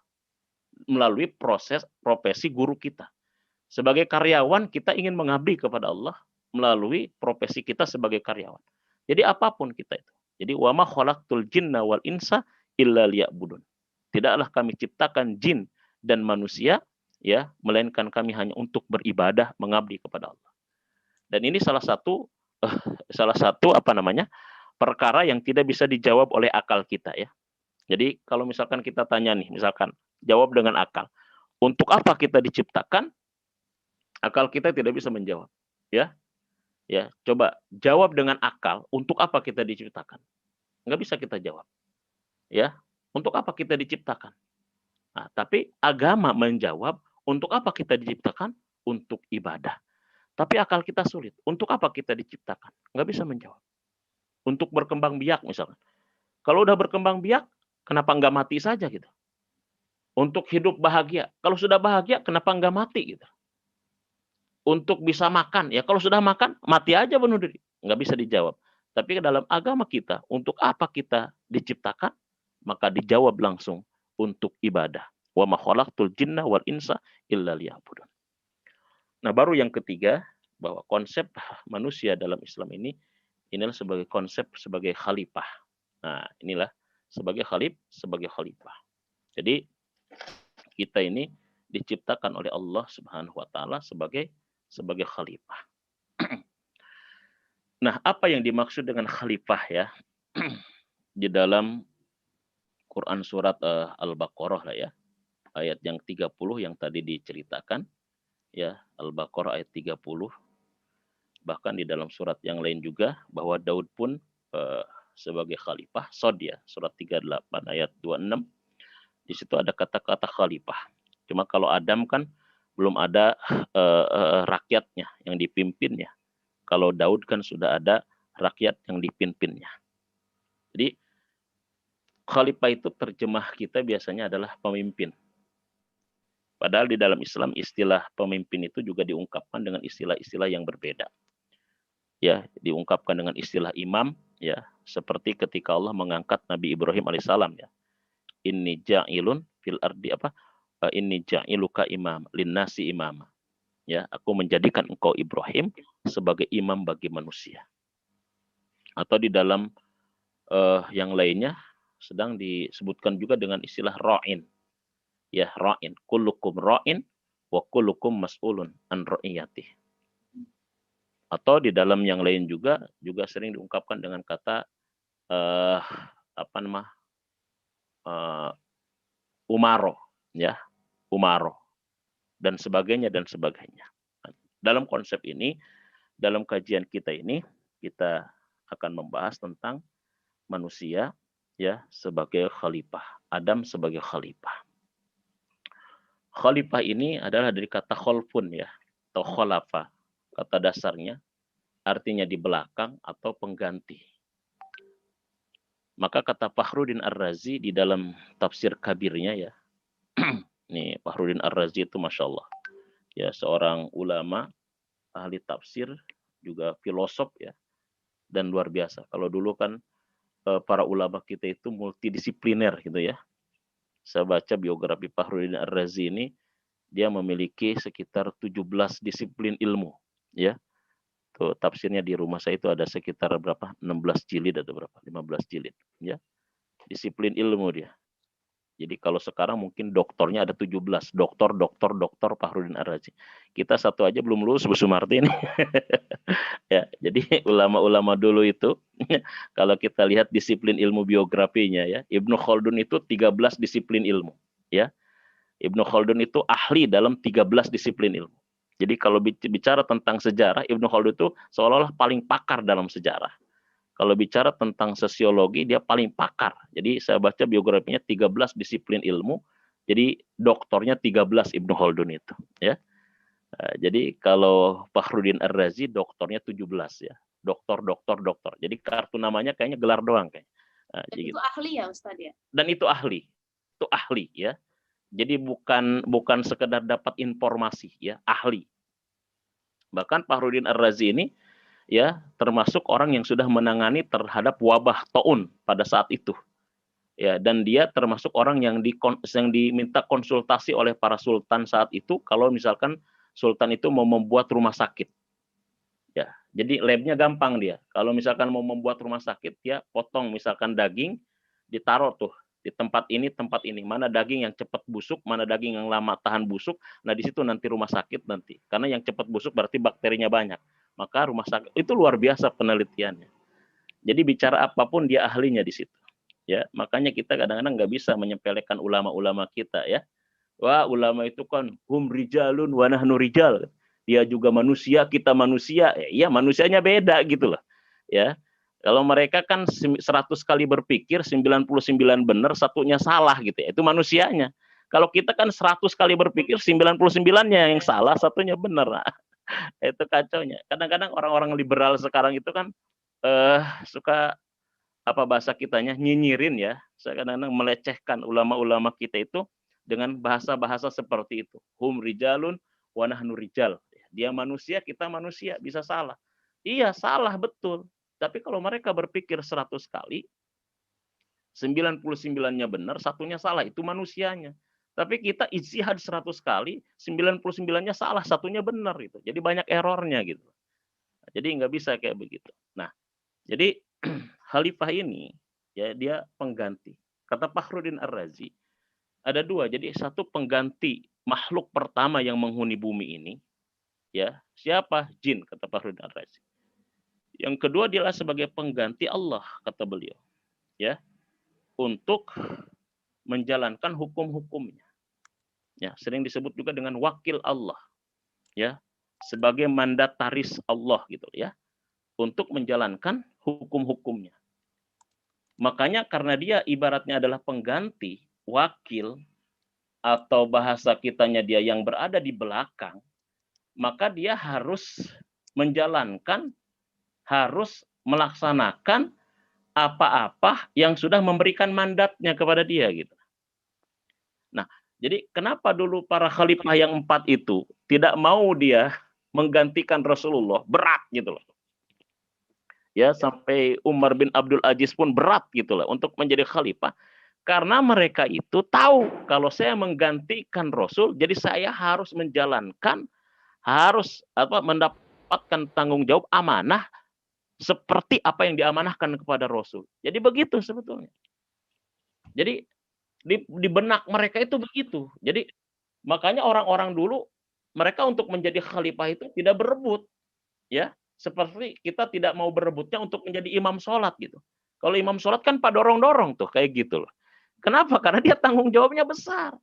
melalui proses profesi guru kita. Sebagai karyawan kita ingin mengabdi kepada Allah melalui profesi kita sebagai karyawan. Jadi apapun kita itu. Jadi wa ma khalaqtul jinna wal insa illa liya'budun. Tidaklah kami ciptakan jin dan manusia ya, melainkan kami hanya untuk beribadah, mengabdi kepada Allah. Dan ini salah satu perkara yang tidak bisa dijawab oleh akal kita ya. Jadi kalau misalkan kita tanya nih, misalkan jawab dengan akal. Untuk apa kita diciptakan? Akal kita tidak bisa menjawab, ya. Ya, coba jawab dengan akal, untuk apa kita diciptakan? Nggak bisa kita jawab. Ya, untuk apa kita diciptakan? Nah, tapi agama menjawab, untuk apa kita diciptakan? Untuk ibadah. Tapi akal kita sulit. Untuk apa kita diciptakan? Nggak bisa menjawab. Untuk berkembang biak misalkan. Kalau udah berkembang biak, kenapa nggak mati saja gitu? Untuk hidup bahagia. Kalau sudah bahagia, kenapa nggak mati gitu? Untuk bisa makan, ya kalau sudah makan, mati aja bunuh diri. Nggak bisa dijawab. Tapi dalam agama kita, untuk apa kita diciptakan? Maka dijawab langsung, untuk ibadah. Wa ma khalaqtul jinna wal insa illa liya'budun. Nah, baru yang ketiga, bahwa konsep manusia dalam Islam ini inilah sebagai konsep sebagai khalifah. Nah, inilah sebagai khalifah. Jadi kita ini diciptakan oleh Allah Subhanahu wa taala sebagai khalifah. Nah, apa yang dimaksud dengan khalifah ya? Di dalam Quran surat Al-Baqarah lah ya. Ayat yang 30 yang tadi diceritakan ya, Al-Baqarah ayat 30. Bahkan di dalam surat yang lain juga bahwa Daud pun sebagai khalifah, Sod ya, surat 38 ayat 26. Di situ ada kata-kata khalifah. Cuma kalau Adam kan belum ada rakyatnya yang dipimpinnya. Kalau Daud kan sudah ada rakyat yang dipimpinnya. Jadi khalifah itu terjemah kita biasanya adalah pemimpin. Padahal di dalam Islam istilah pemimpin itu juga diungkapkan dengan istilah-istilah yang berbeda. Ya, diungkapkan dengan istilah imam ya, seperti ketika Allah mengangkat Nabi Ibrahim alaihissalam ya. Inni ja'ilun fil ardi inni ja'iluka imam linnasi imama. Ya, aku menjadikan engkau Ibrahim sebagai imam bagi manusia. Atau di dalam yang lainnya sedang disebutkan juga dengan istilah ra'in. Ya, ra'in. Kullukum ra'in wa kullukum mas'ulun an ra'iyatih. Atau di dalam yang lain juga sering diungkapkan dengan kata umaro ya, umaro dan sebagainya. Dalam konsep ini, dalam kajian kita ini kita akan membahas tentang manusia ya sebagai khalifah, Adam sebagai khalifah. Khalifah ini adalah dari kata kholfun ya, atau kholafa. Kata dasarnya artinya di belakang atau pengganti. Maka kata Fakhruddin Ar-Razi di dalam tafsir kabirnya ya. Nih Fakhruddin Ar-Razi itu Masya Allah. Ya, seorang ulama, ahli tafsir, juga filosof ya. Dan luar biasa. Kalau dulu kan para ulama kita itu multidisipliner gitu ya. Saya baca biografi Fakhruddin Ar-Razi ini, dia memiliki sekitar 17 disiplin ilmu ya. Tuh tafsirnya di rumah saya itu ada sekitar berapa? 16 jilid atau berapa? 15 jilid ya. Disiplin ilmu dia. Jadi kalau sekarang mungkin doktornya ada 17, doktor Fakhruddin Ar-Razi. Kita satu aja belum lulus Bu Sumarti ini. Ya, jadi ulama-ulama dulu itu kalau kita lihat disiplin ilmu biografinya ya, Ibnu Khaldun itu 13 disiplin ilmu ya. Ibnu Khaldun itu ahli dalam 13 disiplin ilmu. Jadi kalau bicara tentang sejarah, Ibnu Khaldun itu seolah-olah paling pakar dalam sejarah. Kalau bicara tentang sosiologi, dia paling pakar. Jadi saya baca biografinya 13 disiplin ilmu, jadi doktornya 13 Ibnu Khaldun itu. Ya. Jadi kalau Fakhruddin Ar-Razi doktornya 17 ya. Doktor. Jadi kartu namanya kayaknya gelar doang kayak. Dan itu ahli ya Ustadz ya? Dan itu ahli. Itu ahli ya. Jadi bukan sekedar dapat informasi ya, ahli. Bahkan Fakhruddin Ar-Razi ini ya termasuk orang yang sudah menangani terhadap wabah taun pada saat itu. Ya, dan dia termasuk orang yang diminta konsultasi oleh para sultan saat itu kalau misalkan sultan itu mau membuat rumah sakit. Ya, jadi labnya gampang dia. Kalau misalkan mau membuat rumah sakit, dia potong misalkan daging, ditaruh tuh di tempat ini. Mana daging yang cepat busuk, mana daging yang lama tahan busuk. Nah, di situ nanti rumah sakit nanti. Karena yang cepat busuk berarti bakterinya banyak. Maka rumah sakit itu luar biasa penelitiannya. Jadi bicara apapun dia ahlinya di situ. Ya, makanya kita kadang-kadang nggak bisa menyepelekan ulama-ulama kita ya. Wah, ulama itu kan hum rijalun wa nahnu rijal. Dia juga manusia, kita manusia. Iya, manusianya beda gitu loh. Ya. Kalau mereka kan 100 kali berpikir, 99 benar, satunya salah gitu ya. Itu manusianya. Kalau kita kan 100 kali berpikir, 99-nya yang salah, satunya benar. Nah, itu kacaunya. Kadang-kadang orang-orang liberal sekarang itu kan suka apa bahasa kitanya nyinyirin ya. Saya kadang-kadang melecehkan ulama-ulama kita itu dengan bahasa-bahasa seperti itu. Hum rijalun wa nahnu rijal. Dia manusia, kita manusia, bisa salah. Iya, salah betul. Tapi kalau mereka berpikir 100 kali, 99-nya benar, satunya salah, itu manusianya. Tapi kita ijtihad 100 kali, 99-nya salah, satunya benar gitu. Jadi banyak errornya gitu. Jadi nggak bisa kayak begitu. Nah, jadi khalifah ini ya dia pengganti. Kata Fakhruddin Ar-Razi, ada dua. Jadi satu pengganti makhluk pertama yang menghuni bumi ini, ya siapa? Jin, kata Fakhruddin Ar-Razi. Yang kedua dia sebagai pengganti Allah, kata beliau, ya, untuk menjalankan hukum-hukumnya. Ya, sering disebut juga dengan wakil Allah, ya, sebagai mandataris Allah gitu ya, untuk menjalankan hukum-hukumnya. Makanya karena dia ibaratnya adalah pengganti, wakil, atau bahasa kitanya dia yang berada di belakang, maka dia harus menjalankan, harus melaksanakan apa-apa yang sudah memberikan mandatnya kepada dia gitu. Nah, jadi kenapa dulu para khalifah yang 4 itu tidak mau dia menggantikan Rasulullah, berat gitu loh. Ya, sampai Umar bin Abdul Aziz pun berat gitu loh untuk menjadi khalifah. Karena mereka itu tahu kalau saya menggantikan Rasul, jadi saya harus menjalankan, harus mendapatkan tanggung jawab amanah seperti apa yang diamanahkan kepada Rasul. Jadi begitu sebetulnya. Jadi di benak mereka itu begitu. Jadi makanya orang-orang dulu mereka untuk menjadi khalifah itu tidak berebut, ya. Seperti kita tidak mau berebutnya untuk menjadi imam sholat gitu. Kalau imam sholat kan pak dorong-dorong tuh kayak gitu loh. Kenapa? Karena dia tanggung jawabnya besar.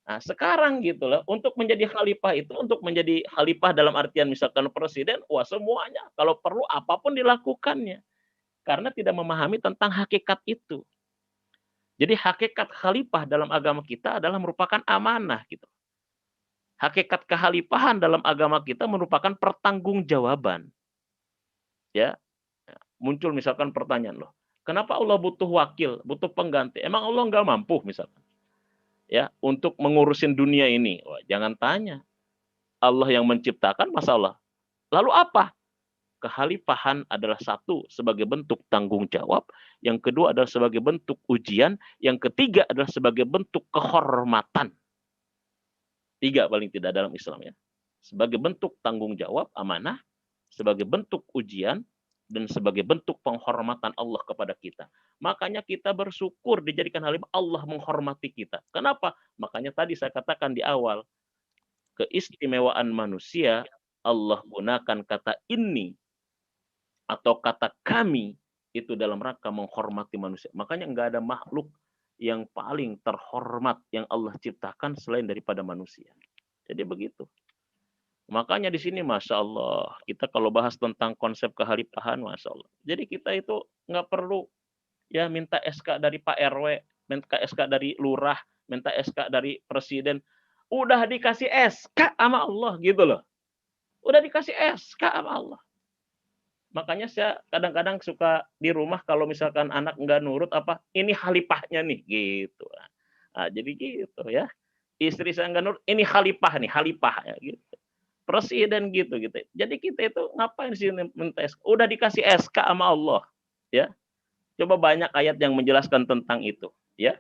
Nah, sekarang gitu loh, untuk menjadi khalifah itu, untuk menjadi khalifah dalam artian misalkan presiden, wah semuanya, kalau perlu apapun dilakukannya. Karena tidak memahami tentang hakikat itu. Jadi hakikat khalifah dalam agama kita adalah merupakan amanah gitu. Hakikat kekhalifahan dalam agama kita merupakan pertanggungjawaban. Ya, muncul misalkan pertanyaan loh, kenapa Allah butuh wakil, butuh pengganti? Emang Allah nggak mampu misalkan? Ya, untuk mengurusin dunia ini. Wah, jangan tanya. Allah yang menciptakan masalah. Lalu apa? Kekhalifahan adalah satu sebagai bentuk tanggung jawab, yang kedua adalah sebagai bentuk ujian, yang ketiga adalah sebagai bentuk kehormatan. 3 paling tidak dalam Islam ya. Sebagai bentuk tanggung jawab, amanah, sebagai bentuk ujian, dan sebagai bentuk penghormatan Allah kepada kita. Makanya kita bersyukur dijadikan khalifah, Allah menghormati kita. Kenapa? Makanya tadi saya katakan di awal, keistimewaan manusia Allah gunakan kata ini atau kata kami itu dalam rangka menghormati manusia. Makanya enggak ada makhluk yang paling terhormat yang Allah ciptakan selain daripada manusia. Jadi begitu. Makanya di sini Masya Allah, kita kalau bahas tentang konsep kekhalifahan, Masya Allah. Jadi kita itu nggak perlu ya minta SK dari Pak RW, minta SK dari lurah, minta SK dari presiden. Udah dikasih SK sama Allah gitu loh. Udah dikasih SK sama Allah. Makanya saya kadang-kadang suka di rumah kalau misalkan anak nggak nurut apa, ini khalifahnya nih gitu. Nah, jadi gitu ya. Istri saya nggak nurut, ini khalifah nih, khalifah ya gitu. Presiden gitu. Jadi kita itu ngapain sih minta SK? Udah dikasih SK sama Allah, ya. Coba banyak ayat yang menjelaskan tentang itu, ya.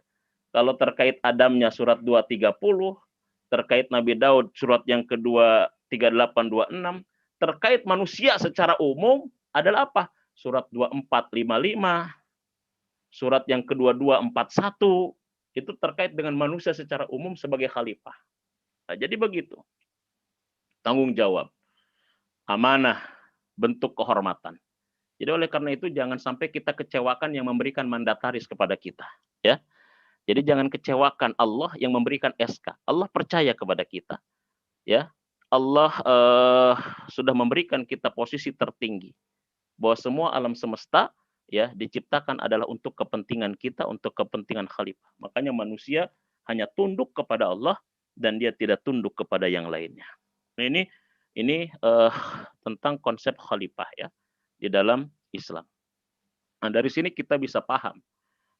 Kalau terkait Adamnya surat 2:30, terkait Nabi Daud surat yang kedua 38-26, terkait manusia secara umum adalah apa? Surat 24:55, surat yang kedua 2:41, itu terkait dengan manusia secara umum sebagai khalifah. Nah, jadi begitu. Tanggung jawab, amanah, bentuk kehormatan. Jadi oleh karena itu jangan sampai kita kecewakan yang memberikan mandataris kepada kita, ya. Jadi jangan kecewakan Allah yang memberikan SK. Allah percaya kepada kita, ya. Allah sudah memberikan kita posisi tertinggi, bahwa semua alam semesta ya diciptakan adalah untuk kepentingan kita, untuk kepentingan khalifah. Makanya manusia hanya tunduk kepada Allah dan dia tidak tunduk kepada yang lainnya. Nah, ini tentang konsep khalifah ya di dalam Islam. Nah, dari sini kita bisa paham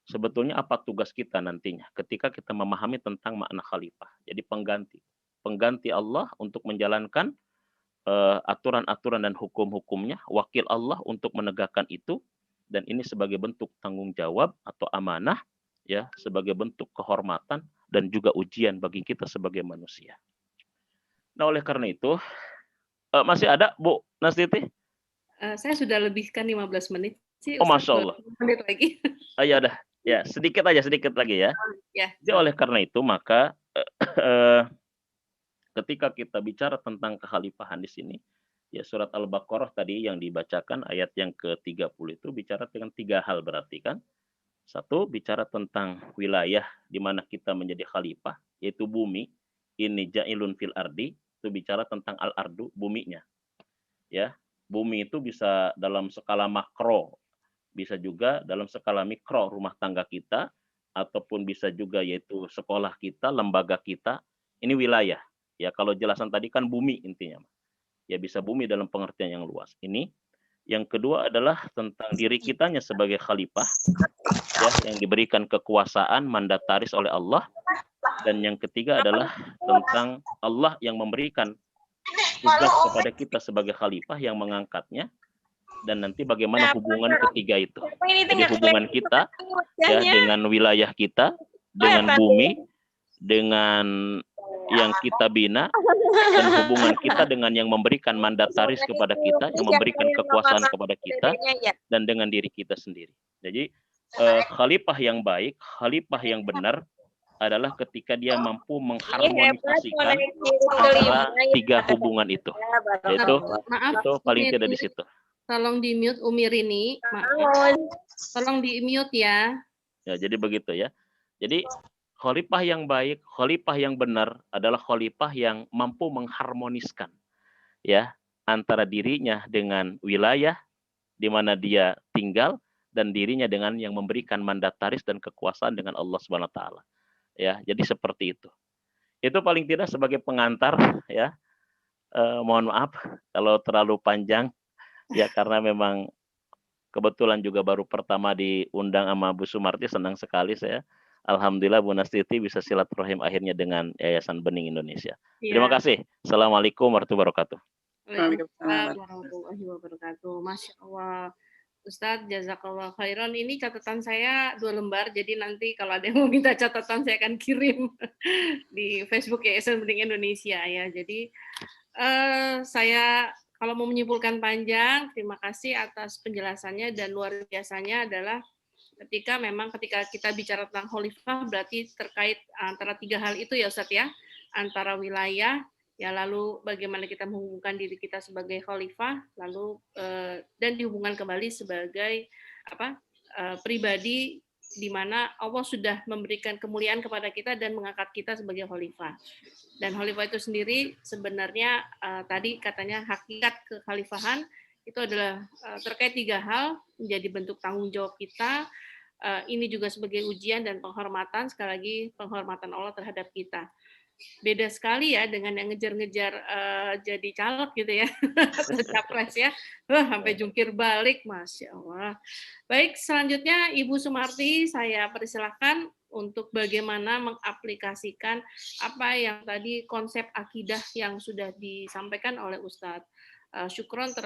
sebetulnya apa tugas kita nantinya ketika kita memahami tentang makna khalifah. Jadi pengganti Allah untuk menjalankan aturan-aturan dan hukum-hukumnya, wakil Allah untuk menegakkan itu, dan ini sebagai bentuk tanggung jawab atau amanah ya, sebagai bentuk kehormatan dan juga ujian bagi kita sebagai manusia. Nah, oleh karena itu, masih ada Bu Nastiti? Saya sudah lebihkan 15 menit sih, Oh, Ustaz, Masya Allah. 20 menit lagi. Ya udah, ya sedikit lagi ya. Ya. Jadi oleh karena itu maka ketika kita bicara tentang kekhalifahan di sini, ya surat Al-Baqarah tadi yang dibacakan ayat yang ke-30 itu bicara dengan 3 hal berarti kan. Satu, bicara tentang wilayah di mana kita menjadi khalifah, yaitu bumi. Ini ja'ilun fil ardi, itu bicara tentang al-ardu, buminya. Ya, bumi itu bisa dalam skala makro, bisa juga dalam skala mikro rumah tangga kita, ataupun bisa juga yaitu sekolah kita, lembaga kita. Ini wilayah. Ya, kalau jelasan tadi kan bumi intinya. Ya, bisa bumi dalam pengertian yang luas. Ini. Yang kedua adalah tentang diri kitanya sebagai khalifah, ya, yang diberikan kekuasaan mandataris oleh Allah. Dan yang ketiga adalah tentang Allah yang memberikan tugas kepada kita sebagai khalifah yang mengangkatnya. Dan nanti bagaimana hubungan ketiga itu. Jadi hubungan kita ya dengan wilayah kita, dengan bumi, dengan yang kita bina, dan hubungan kita dengan yang memberikan mandataris kepada kita, yang memberikan kekuasaan kepada kita, dan dengan diri kita sendiri. Jadi khalifah yang baik, khalifah yang benar adalah ketika dia mampu mengharmonisasikan antara 3 hubungan itu. Yaitu itu paling tidak di situ. Tolong di-mute Umi Rini. Maaf. Tolong di-mute ya. Ya, jadi begitu ya. Jadi khalifah yang baik, khalifah yang benar adalah khalifah yang mampu mengharmoniskan ya antara dirinya dengan wilayah di mana dia tinggal dan dirinya dengan yang memberikan mandataris dan kekuasaan dengan Allah Subhanahu wa taala. Ya, jadi seperti itu. Itu paling tidak sebagai pengantar ya. Mohon maaf kalau terlalu panjang ya, karena memang kebetulan juga baru pertama diundang sama Bu Sumarti, senang sekali saya. Alhamdulillah Bu Nastiti bisa silaturahim akhirnya dengan Yayasan Bening Indonesia. Ya. Terima kasih. Assalamualaikum warahmatullahi wabarakatuh. Waalaikumsalam warahmatullahi wabarakatuh. Masya Allah. Ustadz, jazakallah khairan. Ini catatan saya 2 lembar, jadi nanti kalau ada yang mau minta catatan saya akan kirim di Facebook Yayasan Bening Indonesia ya. Jadi saya kalau mau menyimpulkan panjang, terima kasih atas penjelasannya, dan luar biasanya adalah ketika kita bicara tentang khalifah berarti terkait antara 3 hal itu ya Ustadz ya, antara wilayah ya, lalu bagaimana kita menghubungkan diri kita sebagai khalifah, lalu dan dihubungkan kembali sebagai pribadi di mana Allah sudah memberikan kemuliaan kepada kita dan mengangkat kita sebagai khalifah. Dan khalifah itu sendiri sebenarnya tadi katanya hakikat kekhalifahan itu adalah terkait 3 hal, menjadi bentuk tanggung jawab kita. Ini juga sebagai ujian dan penghormatan, sekali lagi penghormatan Allah terhadap kita. Beda sekali ya dengan yang ngejar-ngejar jadi caleg gitu ya, capres ya, sampai jungkir balik, Masya Allah. Baik, selanjutnya Ibu Sumarti, saya persilahkan untuk bagaimana mengaplikasikan apa yang tadi konsep akidah yang sudah disampaikan oleh Ustadz Syukron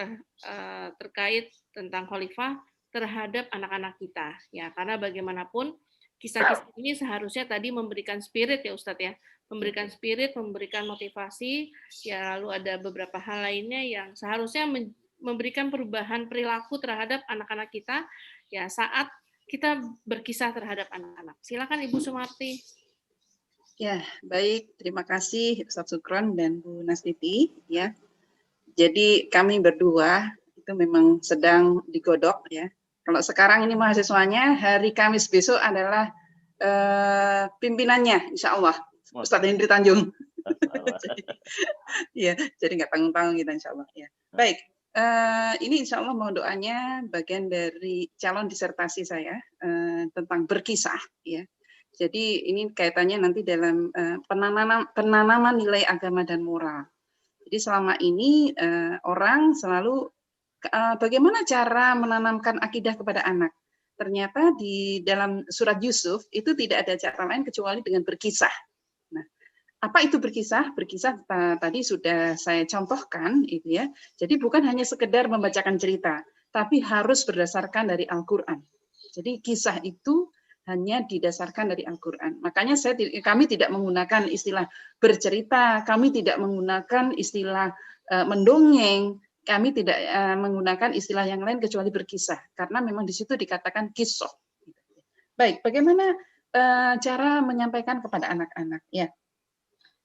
terkait tentang khalifah terhadap anak-anak kita ya, karena bagaimanapun kisah-kisah ini seharusnya tadi memberikan spirit ya Ustadz ya, memberikan spirit, memberikan motivasi ya, lalu ada beberapa hal lainnya yang seharusnya memberikan perubahan perilaku terhadap anak-anak kita ya saat kita berkisah terhadap anak-anak. Silakan Ibu Sumarti. Ya, baik, terima kasih Ustadz Syukron dan Bu Nastiti ya. Jadi kami berdua itu memang sedang digodok ya. Kalau sekarang ini mahasiswanya, hari Kamis besok adalah pimpinannya, insya Allah, Ustadz Hendri Tanjung. jadi nggak tanggung-tanggung kita, insya Allah. Ya. Baik, ini insya Allah mohon doanya bagian dari calon disertasi saya tentang berkisah. Ya. Jadi ini kaitannya nanti dalam penanaman nilai agama dan moral. Jadi selama ini orang selalu bagaimana cara menanamkan akidah kepada anak. Ternyata di dalam surat Yusuf itu tidak ada cara lain kecuali dengan berkisah. Nah, apa itu berkisah? Berkisah tadi sudah saya contohkan, itu ya. Jadi bukan hanya sekedar membacakan cerita, tapi harus berdasarkan dari Al-Quran. Jadi kisah itu hanya didasarkan dari Al-Quran. Makanya kami tidak menggunakan istilah bercerita, kami tidak menggunakan istilah mendongeng, kami tidak menggunakan istilah yang lain kecuali berkisah, karena memang di situ dikatakan kisah. Baik, bagaimana cara menyampaikan kepada anak-anak? Ya,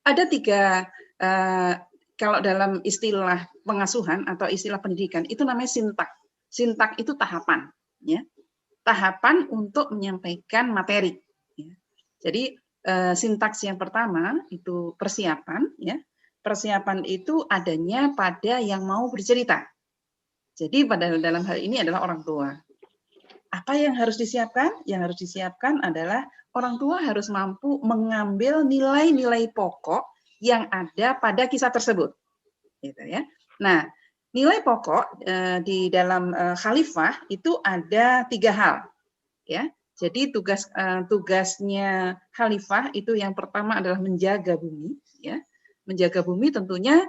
ada 3 kalau dalam istilah pengasuhan atau istilah pendidikan itu namanya sintak. Sintak itu tahapan, ya. Tahapan untuk menyampaikan materi. Ya. Jadi sintaks yang pertama itu persiapan, ya. Persiapan itu adanya pada yang mau bercerita. Jadi pada dalam hal ini adalah orang tua. Apa yang harus disiapkan? Yang harus disiapkan adalah orang tua harus mampu mengambil nilai-nilai pokok yang ada pada kisah tersebut. Gitu ya. Nah, nilai pokok di dalam khalifah itu ada 3 hal, ya. Jadi tugasnya khalifah itu yang pertama adalah menjaga bumi, ya. Menjaga bumi tentunya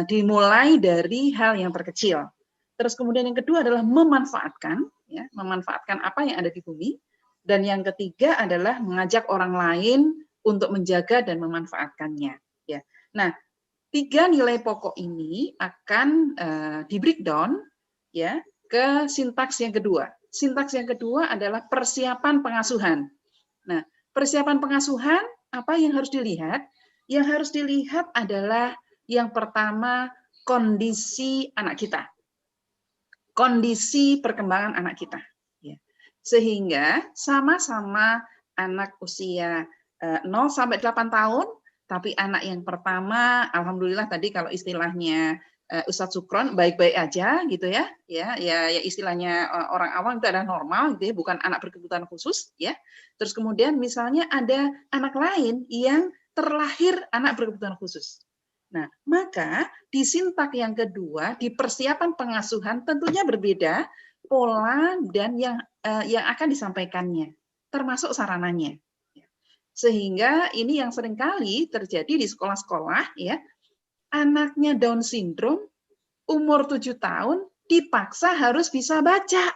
dimulai dari hal yang terkecil. Terus kemudian yang kedua adalah memanfaatkan, ya, memanfaatkan apa yang ada di bumi. Dan yang ketiga adalah mengajak orang lain untuk menjaga dan memanfaatkannya. Ya. Nah, 3 nilai pokok ini akan di-breakdown, ya, ke sintaks yang kedua. Sintaks yang kedua adalah persiapan pengasuhan. Nah, persiapan pengasuhan apa yang harus dilihat? Yang harus dilihat adalah yang pertama kondisi anak kita. Kondisi perkembangan anak kita. Ya. Sehingga sama-sama anak usia 0 sampai 8 tahun, tapi anak yang pertama, alhamdulillah tadi kalau istilahnya Ustadz Sukron baik-baik aja gitu ya, ya istilahnya orang awam itu adalah normal gitu ya, bukan anak berkebutuhan khusus ya. Terus kemudian misalnya ada anak lain yang terlahir anak berkebutuhan khusus. Nah, maka di sintak yang kedua, di persiapan pengasuhan tentunya berbeda pola dan yang akan disampaikannya, termasuk sarananya. Sehingga ini yang seringkali terjadi di sekolah-sekolah, ya, anaknya Down syndrome, umur 7 tahun, dipaksa harus bisa baca.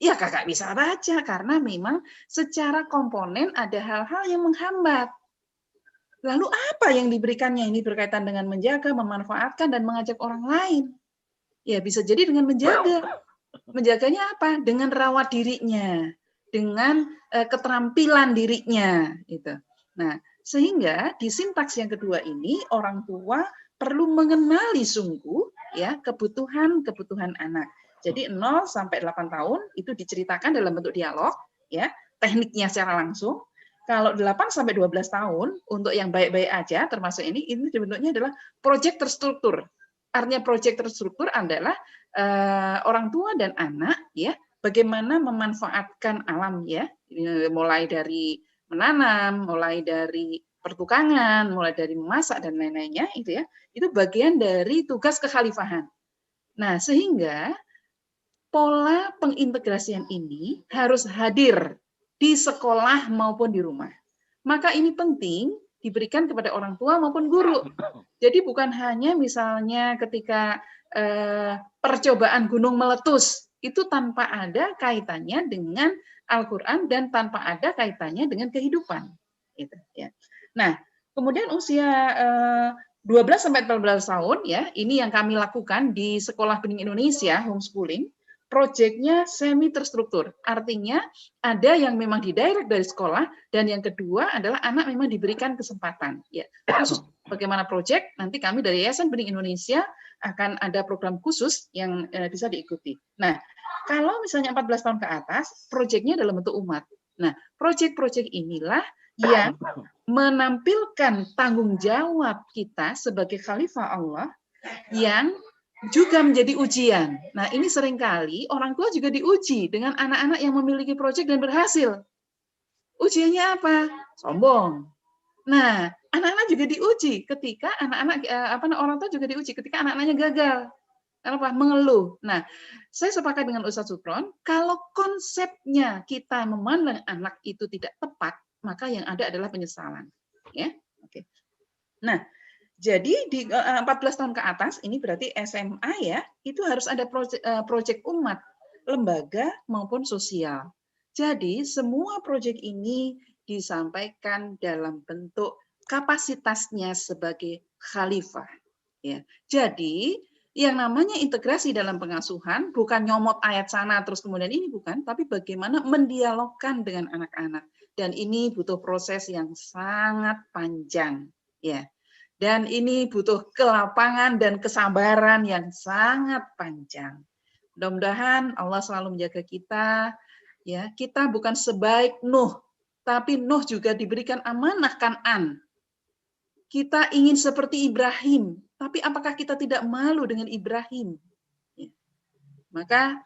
Ya kakak bisa baca, karena memang secara komponen ada hal-hal yang menghambat. Lalu apa yang diberikannya ini berkaitan dengan menjaga, memanfaatkan, dan mengajak orang lain? Ya bisa jadi dengan menjaga. Menjaganya apa? Dengan rawat dirinya, dengan keterampilan dirinya. Gitu. Nah, sehingga di sintaks yang kedua ini, orang tua perlu mengenali sungguh ya kebutuhan anak. Jadi 0 sampai 8 tahun itu diceritakan dalam bentuk dialog, ya, tekniknya secara langsung. Kalau 8 sampai 12 tahun untuk yang baik-baik aja termasuk ini bentuknya adalah proyek terstruktur. Artinya proyek terstruktur adalah orang tua dan anak ya bagaimana memanfaatkan alam ya, mulai dari menanam, mulai dari pertukangan, mulai dari memasak dan lain-lainnya itu ya. Itu bagian dari tugas kekhalifahan. Nah, sehingga pola pengintegrasian ini harus hadir di sekolah maupun di rumah. Maka ini penting diberikan kepada orang tua maupun guru. Jadi bukan hanya misalnya ketika percobaan gunung meletus, itu tanpa ada kaitannya dengan Al-Quran dan tanpa ada kaitannya dengan kehidupan. Gitu, ya. Nah, kemudian usia 12 sampai 14 tahun, ya, ini yang kami lakukan di Sekolah Bening Indonesia, homeschooling. Proyeknya semi terstruktur, artinya ada yang memang didirect dari sekolah dan yang kedua adalah anak memang diberikan kesempatan. Ya, khusus bagaimana proyek nanti kami dari Yayasan Bening Indonesia akan ada program khusus yang bisa diikuti. Nah, kalau misalnya 14 tahun ke atas, proyeknya dalam bentuk umat. Nah, proyek-proyek inilah yang menampilkan tanggung jawab kita sebagai khalifah Allah yang juga menjadi ujian. Nah, ini seringkali orang tua juga diuji dengan anak-anak yang memiliki proyek dan berhasil. Ujiannya apa? Sombong. Nah, anak-anak juga diuji ketika orang tua juga diuji ketika anak-anaknya gagal. Kenapa? Mengeluh. Nah, saya sepakat dengan Ustadz Sukron, kalau konsepnya kita memandang anak itu tidak tepat, maka yang ada adalah penyesalan. Ya, oke. Nah, jadi di 14 tahun ke atas, ini berarti SMA ya, itu harus ada proyek umat, lembaga maupun sosial. Jadi semua proyek ini disampaikan dalam bentuk kapasitasnya sebagai khalifah. Ya. Jadi yang namanya integrasi dalam pengasuhan bukan nyomot ayat sana terus kemudian ini bukan, tapi bagaimana mendialogkan dengan anak-anak. Dan ini butuh proses yang sangat panjang, ya. Dan ini butuh kelapangan dan kesabaran yang sangat panjang. Mudah-mudahan Allah selalu menjaga kita, ya. Kita bukan sebaik Nuh, tapi Nuh juga diberikan amanah Kan'an. Kita ingin seperti Ibrahim, tapi apakah kita tidak malu dengan Ibrahim? Ya. Maka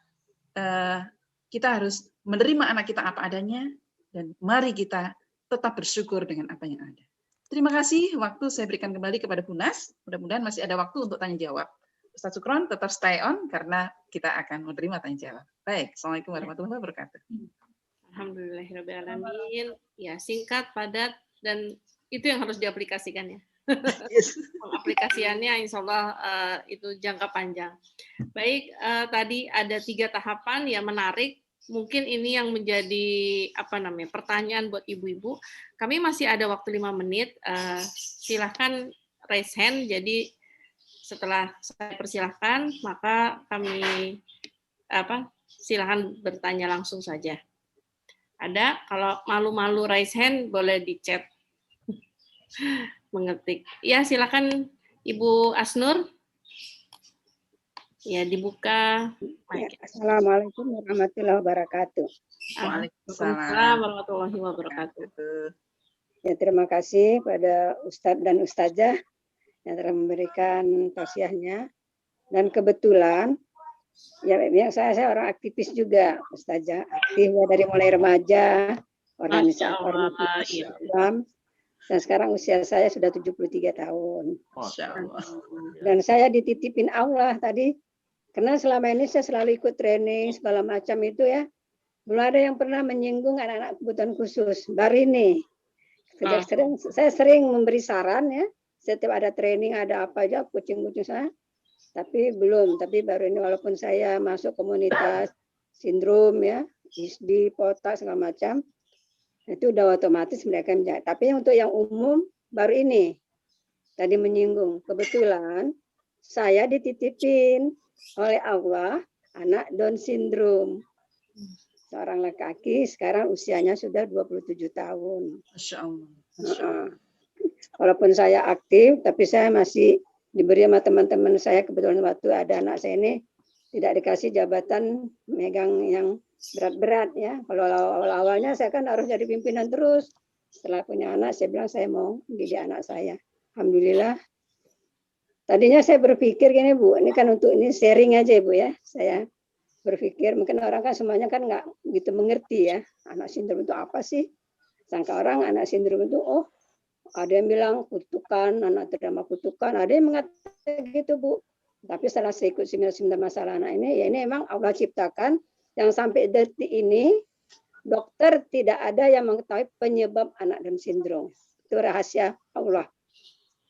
kita harus menerima anak kita apa adanya, dan mari kita tetap bersyukur dengan apa yang ada. Terima kasih, waktu saya berikan kembali kepada Bu Nas. Mudah-mudahan masih ada waktu untuk tanya jawab. Ustaz Sukron tetap stay on karena kita akan menerima tanya jawab. Baik, Assalamualaikum warahmatullahi wabarakatuh. Alhamdulillahirrahmanirrahim. Ya, singkat, padat, dan itu yang harus diaplikasikan ya. Yes. Pengaplikasiannya insya Allah itu jangka panjang. Baik, tadi ada 3 tahapan yang menarik. Mungkin ini yang menjadi pertanyaan buat ibu-ibu. Kami masih ada waktu 5 menit. Silahkan raise hand. Jadi setelah saya persilahkan, maka kami silahkan bertanya langsung saja. Ada, kalau malu-malu raise hand boleh di chat. Mengetik. Ya, silakan Ibu Asnur. Ya, dibuka. Ya, Assalamualaikum warahmatullahi wabarakatuh. Waalaikumsalam warahmatullahi wabarakatuh. Ya, terima kasih pada Ustadz dan Ustazah yang telah memberikan tausiahnya. Dan kebetulan, ya saya orang aktivis juga, Ustazah. Aktif dari mulai remaja, organisasi Islam. Dan sekarang usia saya sudah 73 tahun. Dan saya dititipin Allah tadi, karena selama ini saya selalu ikut training, segala macam itu ya. Belum ada yang pernah menyinggung anak-anak kebutuhan khusus. Baru ini. Saya sering memberi saran ya. Setiap ada training, ada apa aja, kucing-kucing saya. Tapi belum. Tapi baru ini walaupun saya masuk komunitas sindrom ya, ISDI, POTA, segala macam. Itu udah otomatis mereka menjaga. Tapi untuk yang umum baru ini tadi menyinggung. Kebetulan saya dititipin oleh Allah anak Down syndrome. Seorang laki-laki sekarang usianya sudah 27 tahun. Masya Allah. Walaupun saya aktif, tapi saya masih diberi sama teman-teman saya. Kebetulan waktu ada anak saya ini tidak dikasih jabatan megang yang berat-berat ya. Kalau awal-awalnya saya kan harus jadi pimpinan terus. Setelah punya anak, saya bilang saya mau didik anak saya. Alhamdulillah. Tadinya saya berpikir gini Bu, ini kan untuk ini sharing aja Bu ya. Saya berpikir mungkin orang kan semuanya kan nggak gitu mengerti ya. Anak sindrom itu apa sih? Sangka orang anak sindrom itu ada yang bilang kutukan, anak terdapat kutukan. Ada yang mengatakan gitu Bu. Tapi setelah saya ikut seminar masalah anak ini, ya ini memang Allah ciptakan. Yang sampai detik ini, dokter tidak ada yang mengetahui penyebab anak Down syndrome. Itu rahasia Allah.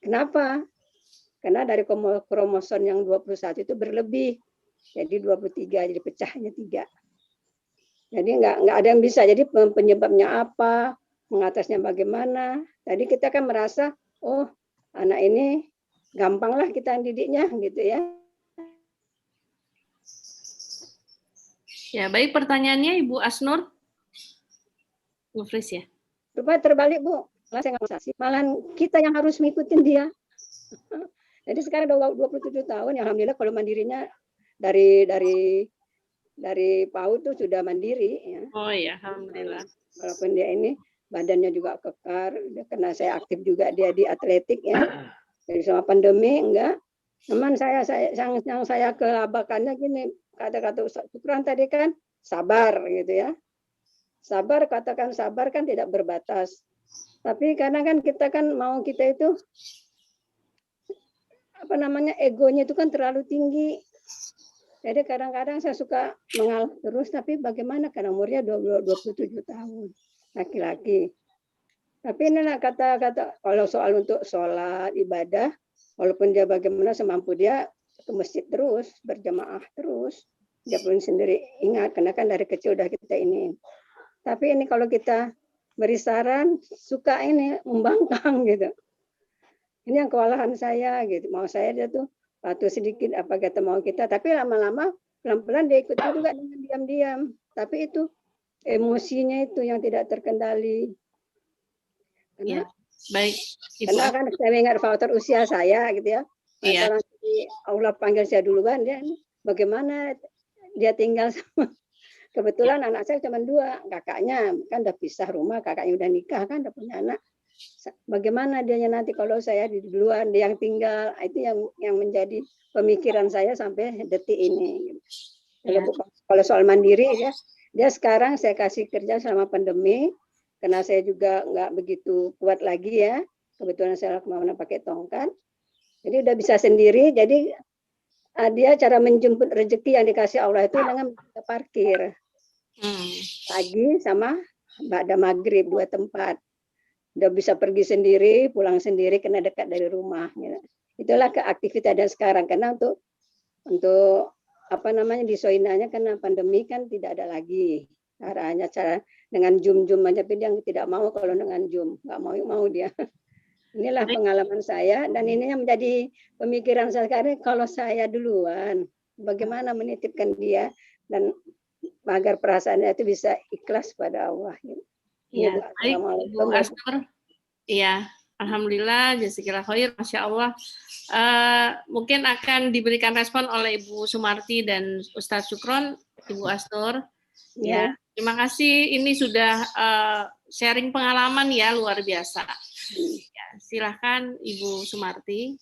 Kenapa? Karena dari kromosom yang 21 itu berlebih. Jadi 23, jadi pecahnya 3. Jadi nggak ada yang bisa. Jadi penyebabnya apa, mengatasnya bagaimana. Tadi kita kan merasa, oh anak ini gampanglah kita didiknya gitu ya. Ya, baik pertanyaannya Ibu Asnur. Nge-freeze ya? Rupanya terbalik Bu. Malahan kita yang harus ngikutin dia. Jadi sekarang udah 27 tahun, ya alhamdulillah kalau mandirinya dari PAUD tuh sudah mandiri ya. Oh ya, alhamdulillah. Walaupun dia ini badannya juga kekar, karena saya aktif juga dia di atletik ya. Jadi sama pandemi enggak. Teman yang saya kelabakannya gini, kata-kata Ustaz Sukron tadi kan sabar gitu ya. Sabar, katakan sabar kan tidak berbatas. Tapi karena kan kita kan mau kita itu egonya itu kan terlalu tinggi. Jadi kadang-kadang saya suka mengalah terus, tapi bagaimana karena umurnya 27 tahun laki-laki. Tapi ini kata-kata kalau soal untuk sholat ibadah, walaupun dia bagaimana semampu dia ke masjid terus, berjamaah terus. Dia pun sendiri ingat, karena kan dari kecil udah kita ini. Tapi ini kalau kita beri saran, suka ini membangkang gitu. Ini yang kewalahan saya gitu. Mau saya dia tuh patuh sedikit apa kata mau kita, tapi lama-lama pelan-pelan dia ikut juga dengan diam-diam. Tapi itu emosinya itu yang tidak terkendali. Ya, baik. Karena kan saya ingat faktor usia saya gitu ya. Iya. Kalau Allah panggil saya duluan, dia bagaimana dia tinggal sama. Kebetulan anak saya cuma 2, kakaknya kan udah pisah rumah, kakaknya udah nikah kan, udah punya anak. Bagaimana dianya nanti kalau saya di duluan, dia yang tinggal, itu yang menjadi pemikiran saya sampai detik ini. Ya. Kalau soal mandiri ya, dia sekarang saya kasih kerja selama pandemi, karena saya juga nggak begitu kuat lagi ya, kebetulan saya kemana pakai tongkat, jadi udah bisa sendiri, jadi dia cara menjemput rezeki yang dikasih Allah itu dengan parkir. Pagi sama pada maghrib 2 tempat. Udah bisa pergi sendiri, pulang sendiri karena dekat dari rumah. Gitu. Itulah keaktivitas dan sekarang karena untuk apa namanya di Soinanya karena pandemi kan tidak ada lagi. Caranya cara dengan Zoom aja, tapi dia tidak mau kalau dengan Zoom, nggak mau dia. Inilah pengalaman saya dan ini yang menjadi pemikiran saya sekarang kalau saya duluan, bagaimana menitipkan dia dan agar perasaannya itu bisa ikhlas pada Allah. Iya, baik Ibu Asnur. Iya, alhamdulillah, jazakallahu khair, masya Allah. Mungkin akan diberikan respon oleh Ibu Sumarti dan Ustadz Syukron, Ibu Asnur. Ya, terima kasih. Ini sudah sharing pengalaman ya, luar biasa. Ya, silahkan Ibu Sumarti.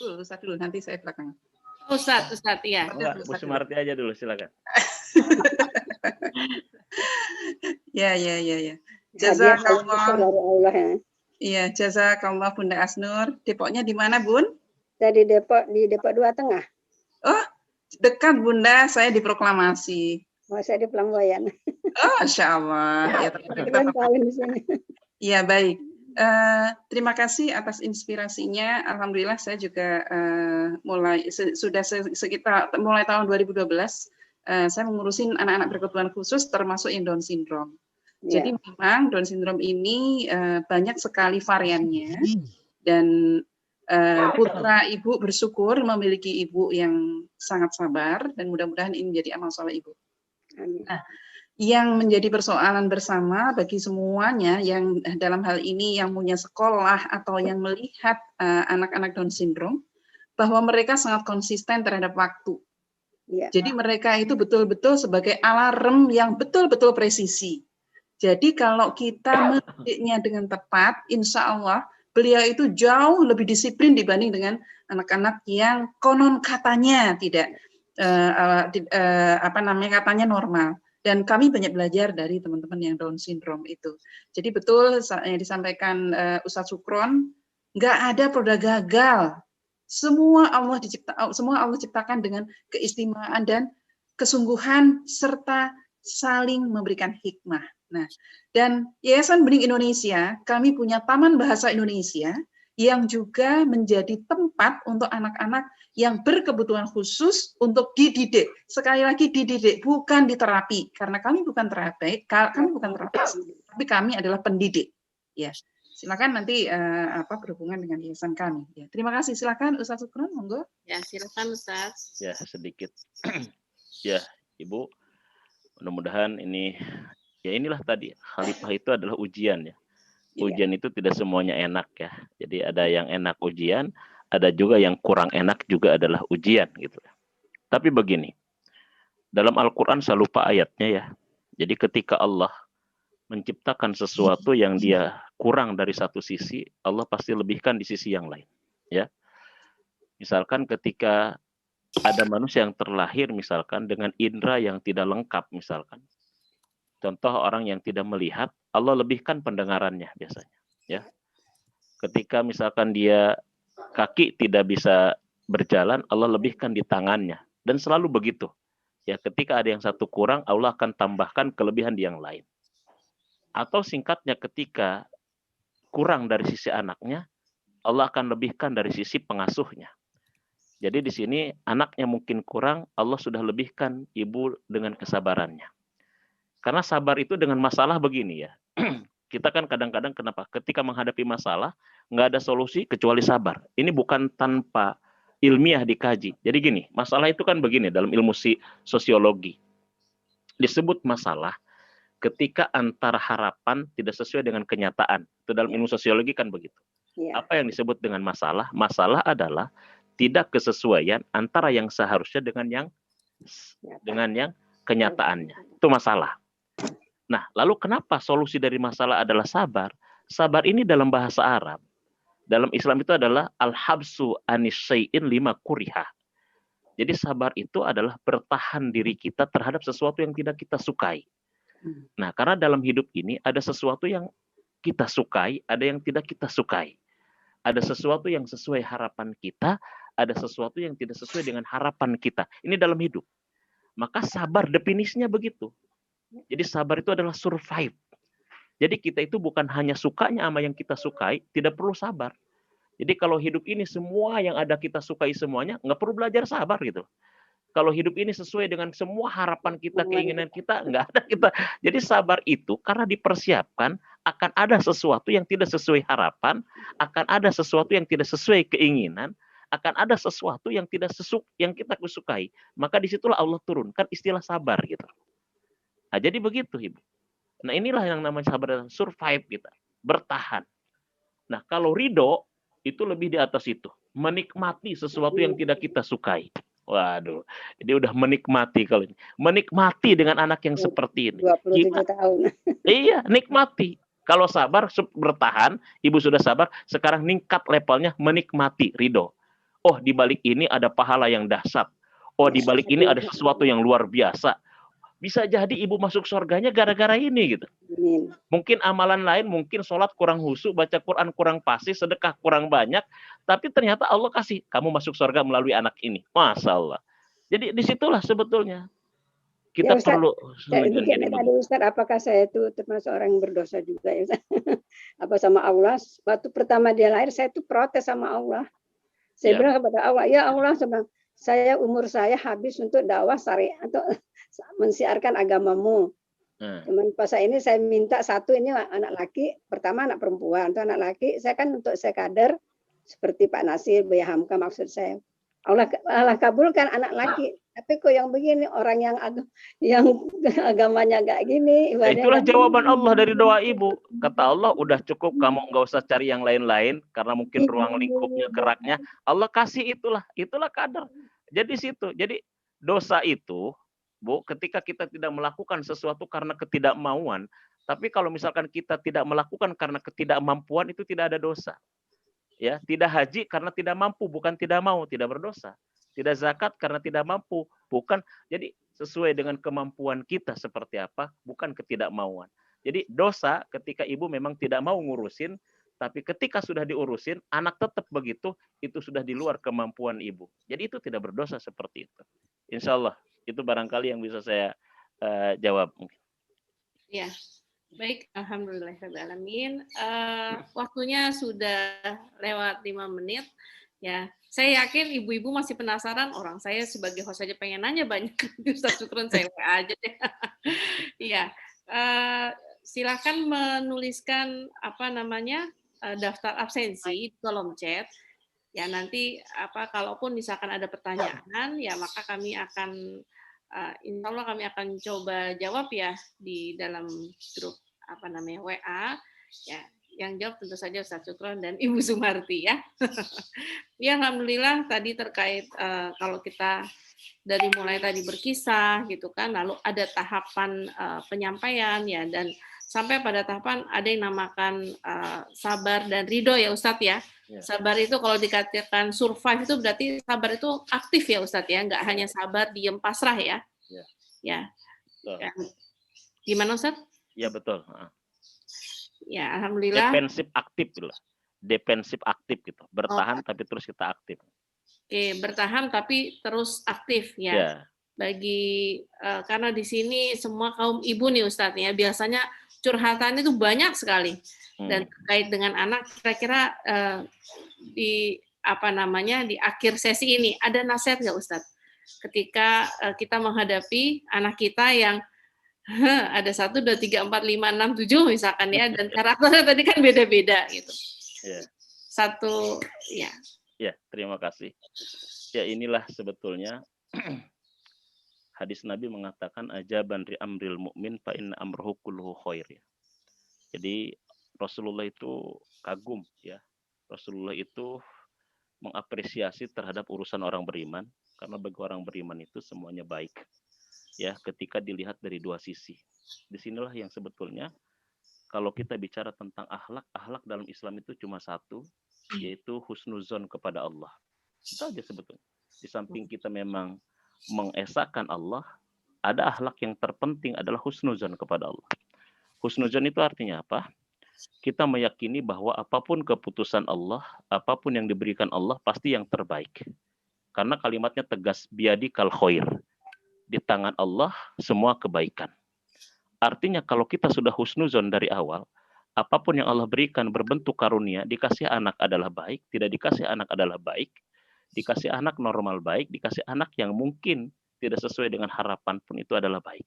Ustadz dulu, nanti saya belakangan. Ustadz, ya. Bu Sumarti aja dulu, silakan. Ya. Jazakallah. Iya, jazakallah Bunda Asnur. Depoknya di mana, Bun? Saya di Depok 2 Tengah. Oh, dekat Bunda, saya di Proklamasi. Oh, saya di Pelanggoyan. Oh, Masya Allah. Ya, ya baik. Terima kasih atas inspirasinya. Alhamdulillah saya juga sudah sekitar mulai tahun 2012 saya mengurusin anak-anak berkebutuhan khusus termasuk yang Down syndrome. Jadi memang Down syndrome ini banyak sekali variannya dan putra ibu bersyukur memiliki ibu yang sangat sabar dan mudah-mudahan ini menjadi amal soleh ibu. Nah, yang menjadi persoalan bersama bagi semuanya yang dalam hal ini yang punya sekolah atau yang melihat anak-anak Down syndrome bahwa mereka sangat konsisten terhadap waktu. Jadi mereka itu betul-betul sebagai alarm yang betul-betul presisi. Jadi kalau kita mendidiknya dengan tepat, insya Allah beliau itu jauh lebih disiplin dibanding dengan anak-anak yang konon katanya tidak katanya normal. Dan kami banyak belajar dari teman-teman yang Down syndrome itu. Jadi betul yang disampaikan Ustadz Syukron, nggak ada produk gagal. Semua Allah ciptakan dengan keistimewaan dan kesungguhan serta saling memberikan hikmah. Nah, dan Yayasan Bening Indonesia, kami punya Taman Bahasa Indonesia yang juga menjadi tempat untuk anak-anak yang berkebutuhan khusus untuk dididik. Sekali lagi dididik, bukan diterapi. Karena kami bukan terapi, tapi kami adalah pendidik. Ya, silakan nanti berhubungan dengan yayasan kami. Ya, terima kasih. Silakan Ustadz Syukron, monggo. Ya, silakan Ustadz. Ya, sedikit. Ya, Ibu. Mudah-mudahan ini, ya inilah tadi, khalifah itu adalah ujian ya. Ujian itu tidak semuanya enak ya. Jadi ada yang enak ujian, ada juga yang kurang enak juga adalah ujian gitu. Tapi begini, dalam Al-Quran saya lupa ayatnya ya. Jadi ketika Allah menciptakan sesuatu yang dia kurang dari satu sisi, Allah pasti lebihkan di sisi yang lain. Ya, misalkan ketika ada manusia yang terlahir misalkan dengan indera yang tidak lengkap misalkan. Contoh orang yang tidak melihat, Allah lebihkan pendengarannya biasanya. Ya, ketika misalkan dia kaki tidak bisa berjalan, Allah lebihkan di tangannya. Dan selalu begitu. Ya, ketika ada yang satu kurang, Allah akan tambahkan kelebihan di yang lain. Atau singkatnya ketika kurang dari sisi anaknya, Allah akan lebihkan dari sisi pengasuhnya. Jadi di sini anaknya mungkin kurang, Allah sudah lebihkan ibu dengan kesabarannya. Karena sabar itu dengan masalah begini ya. Kita kan kadang-kadang kenapa? Ketika menghadapi masalah, nggak ada solusi kecuali sabar. Ini bukan tanpa ilmiah dikaji. Jadi gini, masalah itu kan begini dalam ilmu sosiologi. Disebut masalah ketika antara harapan tidak sesuai dengan kenyataan. Itu dalam ilmu sosiologi kan begitu. Apa yang disebut dengan masalah? Masalah adalah tidak kesesuaian antara yang seharusnya dengan yang kenyataannya. Itu masalah. Nah, lalu kenapa solusi dari masalah adalah sabar? Sabar ini dalam bahasa Arab, dalam Islam itu adalah al-habsu anis syai'in lima kuriha. Jadi sabar itu adalah bertahan diri kita terhadap sesuatu yang tidak kita sukai. Nah, karena dalam hidup ini ada sesuatu yang kita sukai, ada yang tidak kita sukai. Ada sesuatu yang sesuai harapan kita, ada sesuatu yang tidak sesuai dengan harapan kita. Ini dalam hidup. Maka sabar definisinya begitu. Jadi sabar itu adalah survive. Jadi kita itu bukan hanya sukanya sama yang kita sukai, tidak perlu sabar. Jadi kalau hidup ini semua yang ada kita sukai semuanya, nggak perlu belajar sabar gitu. Kalau hidup ini sesuai dengan semua harapan kita, keinginan kita, nggak ada kita. Jadi sabar itu karena dipersiapkan akan ada sesuatu yang tidak sesuai harapan, akan ada sesuatu yang tidak sesuai keinginan, akan ada sesuatu yang tidak yang kita sukai. Maka disitulah Allah turunkan istilah sabar gitu. Nah, jadi begitu, Ibu. Nah, inilah yang namanya sabar, survive kita, bertahan. Nah, kalau ridho itu lebih di atas itu, menikmati sesuatu yang tidak kita sukai. Waduh, ini udah menikmati kalau ini. Menikmati dengan anak yang seperti ini. 27 tahun. Iya, nikmati. Kalau sabar, bertahan, Ibu sudah sabar, sekarang meningkat levelnya menikmati, ridho. Oh, di balik ini ada pahala yang dahsyat. Oh, di balik ini ada sesuatu yang luar biasa. Bisa jadi Ibu masuk surganya gara-gara ini gitu. Mungkin amalan lain, mungkin sholat kurang khusyuk, baca Quran kurang pasti, sedekah kurang banyak, tapi ternyata Allah kasih kamu masuk surga melalui anak ini. Masya Allah. Jadi disitulah sebetulnya kita Ustaz, perlu. Tadi Ustaz, apakah saya itu termasuk orang yang berdosa juga ya Ustaz? Apa sama Allah? Waktu pertama dia lahir, saya itu protes sama Allah. Saya bilang kepada Allah, ya Allah, saya umur saya habis untuk dakwah syariat atau mensiarkan agamamu. Cuman pas ini saya minta satu, ini anak laki, pertama anak perempuan, untuk anak laki saya kan untuk saya kader seperti Pak Nasir, Buya Hamka maksud saya. Allah kabulkan anak laki, tapi kok yang begini orang yang agamanya gak gini. Itulah jawaban Allah dari doa Ibu. Kata Allah, udah cukup kamu nggak usah cari yang lain-lain karena mungkin ruang lingkupnya, geraknya. Allah kasih itulah kader. Jadi situ. Jadi dosa itu, Bu, ketika kita tidak melakukan sesuatu karena ketidakmauan, tapi kalau misalkan kita tidak melakukan karena ketidakmampuan, itu tidak ada dosa. Ya, tidak haji karena tidak mampu, bukan tidak mau, tidak berdosa. Tidak zakat karena tidak mampu, bukan. Jadi sesuai dengan kemampuan kita seperti apa, bukan ketidakmauan. Jadi dosa ketika Ibu memang tidak mau ngurusin, tapi ketika sudah diurusin, anak tetap begitu, itu sudah di luar kemampuan Ibu. Jadi itu tidak berdosa seperti itu. Insya Allah, itu barangkali yang bisa saya jawab. Ya, baik. Alhamdulillahirrahmanirrahim. Waktunya sudah lewat 5 menit. Ya, saya yakin ibu-ibu masih penasaran. Orang saya sebagai host saja pengen nanya banyak. Ustaz Syukron, saya aja deh. Iya, silakan menuliskan daftar absensi di kolom chat. Ya, nanti kalaupun misalkan ada pertanyaan, ya maka kami akan insya Allah kami akan coba jawab ya di dalam grup WA. Ya, yang jawab tentu saja Ustaz Syukron dan Ibu Sumarti ya. Ya, alhamdulillah tadi terkait kalau kita dari mulai tadi berkisah gitu kan, lalu ada tahapan penyampaian ya, dan sampai pada tahapan ada yang namakan sabar dan ridho ya Ustadz ya. Sabar itu kalau dikatakan survive itu berarti sabar itu aktif ya Ustadz ya, nggak hanya sabar diem pasrah ya. Ya. Gimana Ustadz? Ya betul. Ya, alhamdulillah. Defensif aktif gitu lah. Defensif aktif gitu. Bertahan tapi terus kita aktif. Oke, bertahan tapi terus aktif ya. Bagi karena di sini semua kaum ibu nih Ustadz ya, biasanya curhatan itu banyak sekali. Dan terkait dengan anak, kira-kira di akhir sesi ini ada nasihat nggak Ustadz? Ketika kita menghadapi anak kita yang Ada 1, 2, 3, 4, 5, 6, 7 misalkan ya, dan karakternya tadi kan beda-beda gitu. Ya. Satu, ya. Ya, terima kasih. Ya, inilah sebetulnya hadis Nabi mengatakan ajaban ri amril mukmin fa inna amruhu kulluhu khair. Ya. Jadi Rasulullah itu kagum ya. Rasulullah itu mengapresiasi terhadap urusan orang beriman karena bagi orang beriman itu semuanya baik. Ya, ketika dilihat dari dua sisi. Disinilah yang sebetulnya kalau kita bicara tentang akhlak dalam Islam itu cuma satu, yaitu husnuzon kepada Allah. Itu aja sebetulnya. Di samping kita memang mengesahkan Allah, ada akhlak yang terpenting adalah husnuzon kepada Allah. Husnuzon itu artinya apa? Kita meyakini bahwa apapun keputusan Allah, apapun yang diberikan Allah pasti yang terbaik. Karena kalimatnya tegas, biadikal khair. Di tangan Allah semua kebaikan. Artinya kalau kita sudah husnuzon dari awal, apapun yang Allah berikan berbentuk karunia, dikasih anak adalah baik, tidak dikasih anak adalah baik, dikasih anak normal baik, dikasih anak yang mungkin tidak sesuai dengan harapan pun itu adalah baik.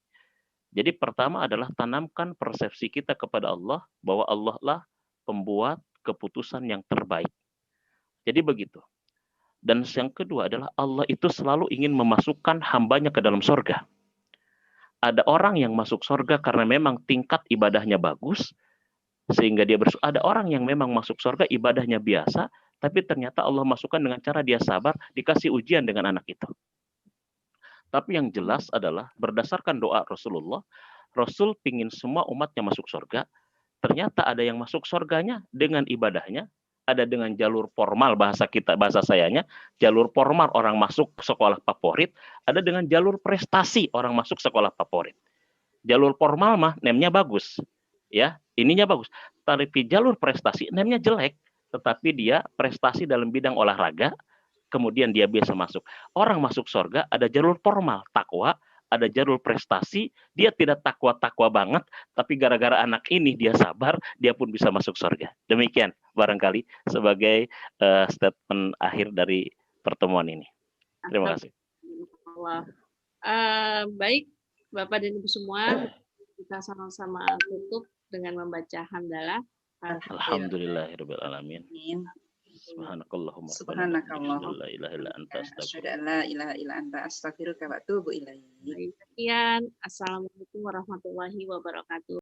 Jadi pertama adalah tanamkan persepsi kita kepada Allah bahwa Allah lah pembuat keputusan yang terbaik. Jadi begitu. Dan yang kedua adalah Allah itu selalu ingin memasukkan hambanya ke dalam surga. Ada orang yang masuk surga karena memang tingkat ibadahnya bagus, sehingga dia ada orang yang memang masuk surga ibadahnya biasa, tapi ternyata Allah masukkan dengan cara dia sabar, dikasih ujian dengan anak itu. Tapi yang jelas adalah berdasarkan doa Rasulullah, Rasul pingin semua umatnya masuk surga, ternyata ada yang masuk surganya dengan ibadahnya, ada dengan jalur formal bahasa sayanya, jalur formal orang masuk sekolah favorit, ada dengan jalur prestasi orang masuk sekolah favorit. Jalur formal mah nemnya bagus, ya, ininya bagus. Tapi jalur prestasi nemnya jelek, tetapi dia prestasi dalam bidang olahraga, kemudian dia biasa masuk. Orang masuk surga ada jalur formal, takwa, ada jalur prestasi, dia tidak takwa-takwa banget, tapi gara-gara anak ini dia sabar, dia pun bisa masuk surga. Demikian barangkali sebagai statement akhir dari pertemuan ini. Terima kasih. Baik, Bapak dan Ibu semua, kita sama-sama tutup dengan membaca hamdalah. Alhamdulillahirabbil alamin. Subhanakallahumma Subhanakallahumma la ilaha illa anta asyhadu an la ilaha illa anta astaghfiruka wa atubu ilaik. Sekian, Assalamualaikum warahmatullahi wabarakatuh.